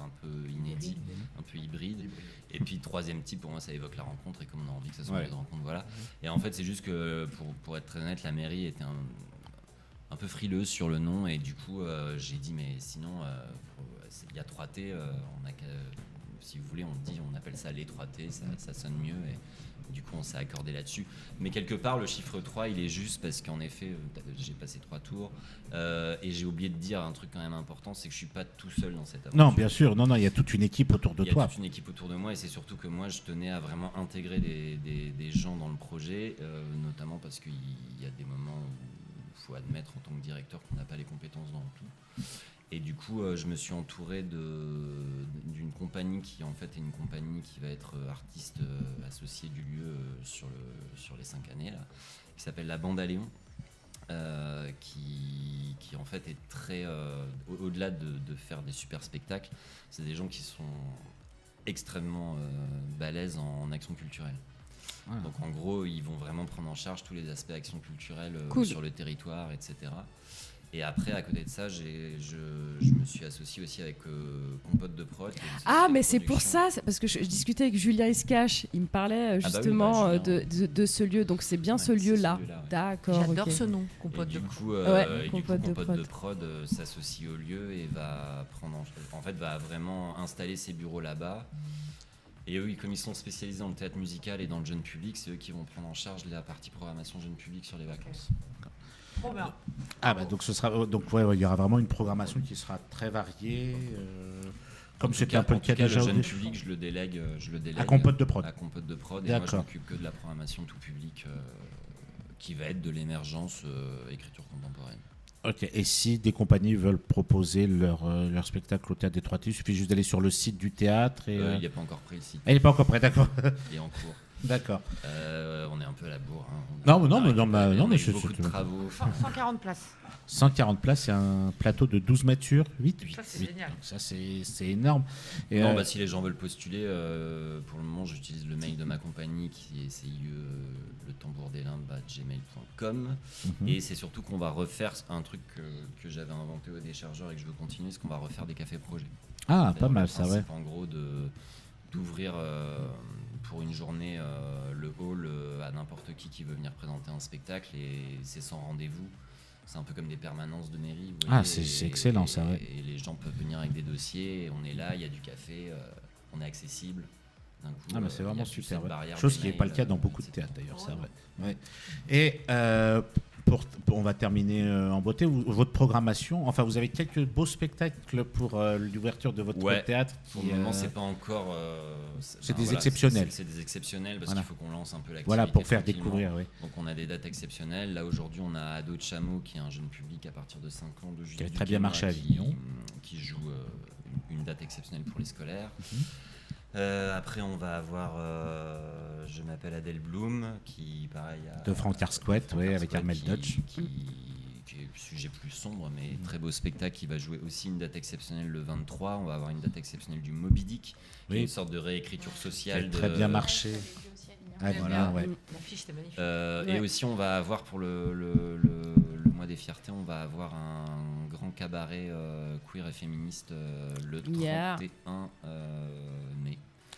un peu inédit, un peu hybride, et puis 3e type pour moi ça évoque la rencontre et comme on a envie que ça soit une rencontre, voilà. Et en fait c'est juste que pour être très honnête, la mairie était un peu frileuse sur le nom et du coup j'ai dit mais sinon il y a 3T, si vous voulez on appelle ça les 3T, ça sonne mieux et du coup on s'est accordé là-dessus. Mais quelque part le chiffre 3 il est juste parce qu'en effet j'ai passé 3 tours et j'ai oublié de dire un truc quand même important, c'est que je suis pas tout seul dans cette aventure. Non bien sûr, non il y a toute une équipe autour de toi. Il y a toute une équipe autour de moi et c'est surtout que moi je tenais à vraiment intégrer des gens dans le projet, notamment parce qu'il y a des moments où il faut admettre en tant que directeur qu'on n'a pas les compétences dans tout. Et du coup, je me suis entouré d'une compagnie qui en fait est une compagnie qui va être artiste associée du lieu sur les 5 années, là, qui s'appelle La Bande à Léon, qui en fait est très... au-delà de faire des super spectacles, c'est des gens qui sont extrêmement balèzes en action culturelle. Donc en gros, ils vont vraiment prendre en charge tous les aspects action culturelle sur le territoire, etc. Et après, à côté de ça, je me suis associé aussi avec Compote de Prod. Ah, mais c'est pour ça, parce que je discutais avec Julien Iscache, il me parlait justement de ce lieu, donc c'est bien ce lieu-là. D'accord. J'adore ce nom, Compote de Prod. Compote de Prod s'associe au lieu et va va vraiment installer ses bureaux là-bas. Et eux, comme ils sont spécialisés dans le théâtre musical et dans le jeune public, c'est eux qui vont prendre en charge la partie programmation jeune public sur les vacances. Trop bien. Ah bah donc il y aura vraiment une programmation qui sera très variée, comme c'était un peu le cas déjà. Le jeune public, je le délègue à Compote de Prod. Et moi je m'occupe que de la programmation tout public, qui va être de l'émergence écriture contemporaine. Ok, et si des compagnies veulent proposer leur spectacle au théâtre des 3T, il suffit juste d'aller sur le site du théâtre. Et il n'est pas encore prêt le site. Il n'est pas encore prêt, d'accord. Il est en cours. D'accord. On est un peu à la bourre. Non, mais c'est beaucoup de travaux. 140 places. 140 places, c'est un plateau de 12 mètres sur 8. Ça, c'est génial. Donc ça, c'est énorme. Et si les gens veulent postuler, pour le moment, j'utilise le mail de ma compagnie qui est CIE-letambourdelin@gmail.com. Et c'est surtout qu'on va refaire un truc que j'avais inventé au déchargeur et que je veux continuer, c'est qu'on va refaire des cafés projets. Ah, pas mal, ça, ouais. En gros, d'ouvrir pour une journée le hall à n'importe qui veut venir présenter un spectacle, et c'est sans rendez-vous. C'est un peu comme des permanences de mairie. C'est excellent ça. Ouais. Et les gens peuvent venir avec des dossiers, on est là, il y a du café, on est accessible. D'un coup, c'est vraiment super. Ouais. Chose qui n'est pas le cas dans beaucoup de théâtres d'ailleurs, c'est vrai. Ouais. Et on va terminer en beauté. Votre programmation, enfin vous avez quelques beaux spectacles pour l'ouverture de votre théâtre. Pour le moment, c'est pas encore. C'est des exceptionnels. C'est des exceptionnels parce qu'il faut qu'on lance un peu l'activité. Voilà, pour faire découvrir. Oui. Donc on a des dates exceptionnelles. Là aujourd'hui, on a Ado de Chameau, qui est un jeune public à partir de 5 ans, de qui a très bien marché à Avignon, qui joue une date exceptionnelle pour les scolaires. Après, on va avoir Je m'appelle Adèle Bloom, qui pareil de Franck Arsquet, avec Armel Dodge, qui est un sujet plus sombre, mais très beau spectacle. Qui va jouer aussi une date exceptionnelle le 23. On va avoir une date exceptionnelle du Moby Dick, qui est une sorte de réécriture sociale. Très bien marché. Voilà. L'affiche était magnifique. Et aussi, on va avoir pour le mois des fiertés, on va avoir un grand cabaret queer et féministe le 31 mai.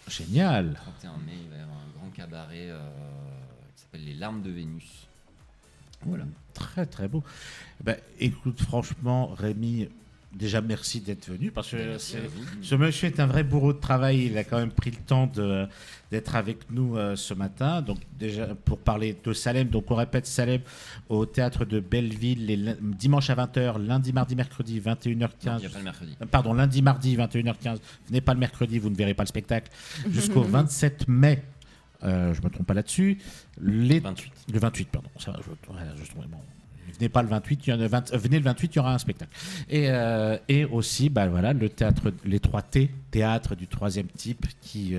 Génial. 31 mai, il va y avoir un grand cabaret qui s'appelle Les Larmes de Vénus. Voilà. Très très beau. Écoute, franchement, Rémi, déjà merci d'être venu, parce que ce monsieur est un vrai bourreau de travail. Il a quand même pris le temps d'être avec nous ce matin. Donc déjà pour parler de Salem, donc on répète, Salem au théâtre de Belleville, dimanche à 20h, lundi, mardi, mercredi 21h15. Non, il n'y a pas le mercredi. Pardon, lundi, mardi 21h15. Venez pas le mercredi, vous ne verrez pas le spectacle. Jusqu'au 27 mai. Je ne me trompe pas là-dessus. Le 28, pardon. Ça va, venez pas le 28, venez le 28, il y aura un spectacle. Et aussi, le théâtre, les 3 T, théâtre du 3e type, qui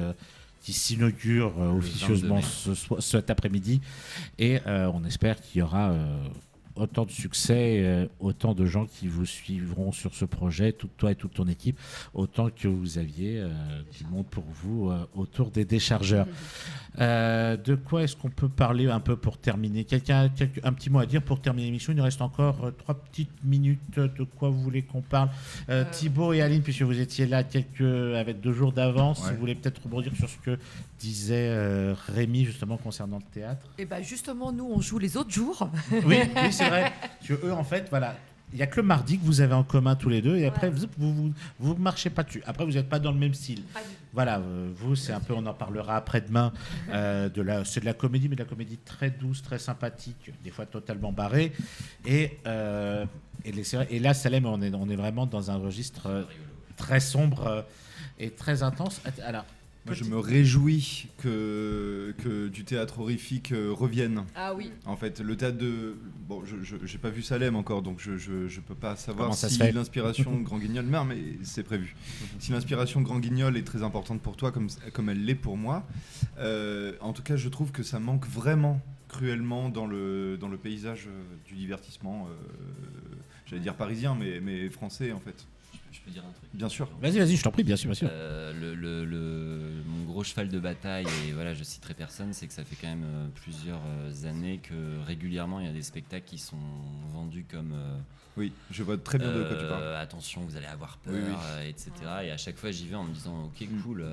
s'inaugure officieusement cet après-midi. Et on espère qu'il y aura autant de succès, autant de gens qui vous suivront sur ce projet, toi et toute ton équipe, autant que vous aviez du monde pour vous autour des déchargeurs. De quoi est-ce qu'on peut parler un peu pour terminer ? Quelqu'un a un petit mot à dire pour terminer l'émission ? Il nous reste encore 3 petites minutes. De quoi vous voulez qu'on parle ? Thibaut et Aline, puisque vous étiez là avec 2 jours d'avance, vous voulez peut-être rebondir sur ce que disait Rémi justement concernant le théâtre ? Et justement, nous on joue les autres jours. Oui, c'est vrai. Parce que eux, en fait, voilà, il n'y a que le mardi que vous avez en commun tous les deux, et après vous marchez pas dessus. Après, vous n'êtes pas dans le même style. Voilà, vous, c'est un peu, on en parlera après-demain. C'est de la comédie, mais de la comédie très douce, très sympathique, des fois totalement barrée. Et là, Salem, on est vraiment dans un registre très sombre et très intense. Alors. Moi, je me réjouis que du théâtre horrifique revienne. Ah oui. En fait, le théâtre de... Bon, je n'ai pas vu Salem encore, donc je peux pas savoir si l'inspiration Grand Guignol... Non, mais c'est prévu. Si l'inspiration Grand Guignol est très importante pour toi, comme elle l'est pour moi, en tout cas, je trouve que ça manque vraiment cruellement dans le paysage du divertissement, j'allais dire parisien, mais français, en fait. Je peux dire un truc ? Bien sûr. Vas-y, je t'en prie, bien sûr. Mon gros cheval de bataille, et voilà, je citerai personne, c'est que ça fait quand même plusieurs années que régulièrement il y a des spectacles qui sont vendus comme oui, je vois très bien de quoi tu parles. Attention, vous allez avoir peur, etc. Et à chaque fois j'y vais en me disant ok, cool,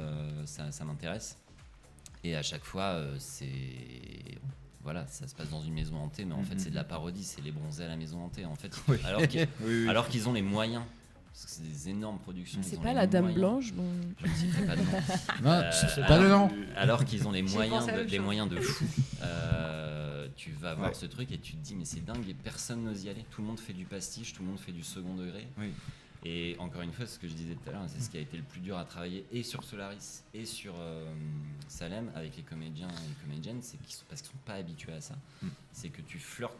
ça m'intéresse. Et à chaque fois voilà, ça se passe dans une maison hantée, mais en fait c'est de la parodie, c'est les bronzés à la maison hantée en fait. Alors qu'ils ont les moyens. Parce que c'est des énormes productions. C'est pas la Dame Blanche dont... Je ne citerai pas de nom. Non, c'est pas le nom. Alors qu'ils ont les moyens de fou. Tu vas voir ce truc et tu te dis mais c'est dingue et personne n'ose y aller. Tout le monde fait du pastiche, tout le monde fait du second degré. Oui. Et encore une fois, c'est ce que je disais tout à l'heure, c'est ce qui a été le plus dur à travailler et sur Solaris et sur Salem avec les comédiens et les comédiennes, c'est parce qu'ils sont pas habitués à ça. C'est que tu flirtes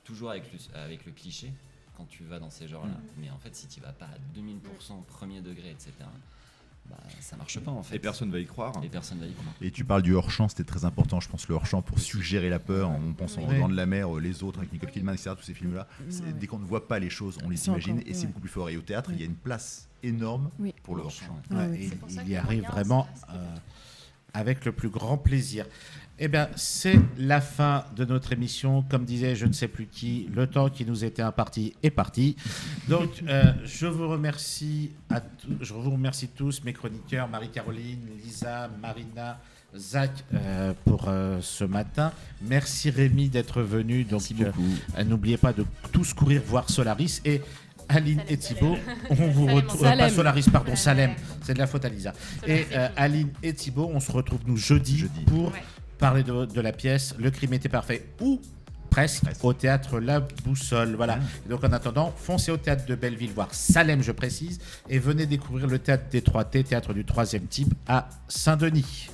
toujours avec le cliché quand tu vas dans ces genres-là. Mais en fait, si tu vas pas à 2000% premier degré, etc., ça marche pas en fait. Et personne va y croire. Et tu parles du hors-champ, c'était très important, je pense, le hors-champ pour suggérer la peur. On pense en Dans de la mer, les autres avec Nicole Kidman, etc., tous ces films-là. Dès qu'on ne voit pas les choses, on les imagine et c'est beaucoup plus fort. Et au théâtre, il y a une place énorme pour le hors-champ. Il y arrive vraiment avec le plus grand plaisir. Eh bien, c'est la fin de notre émission. Comme disait je ne sais plus qui, le temps qui nous était imparti est parti. Donc, je vous remercie tous, mes chroniqueurs, Marie-Caroline, Lisa, Marina, Zach, pour ce matin. Merci Rémi d'être venu. Donc, n'oubliez pas de tous courir voir Solaris. Et Aline et Thibaut, on vous retrouve. Pas Solaris, pardon, Salem. C'est de la faute à Lisa. Et Aline et Thibaut, on se retrouve nous jeudi. Pour parler de la pièce Le Crime était parfait, ou presque, au théâtre La Boussole. Voilà. Et donc en attendant, foncez au théâtre de Belleville, voir Salem, je précise, et venez découvrir le théâtre des 3T, théâtre du 3e type à Saint-Denis.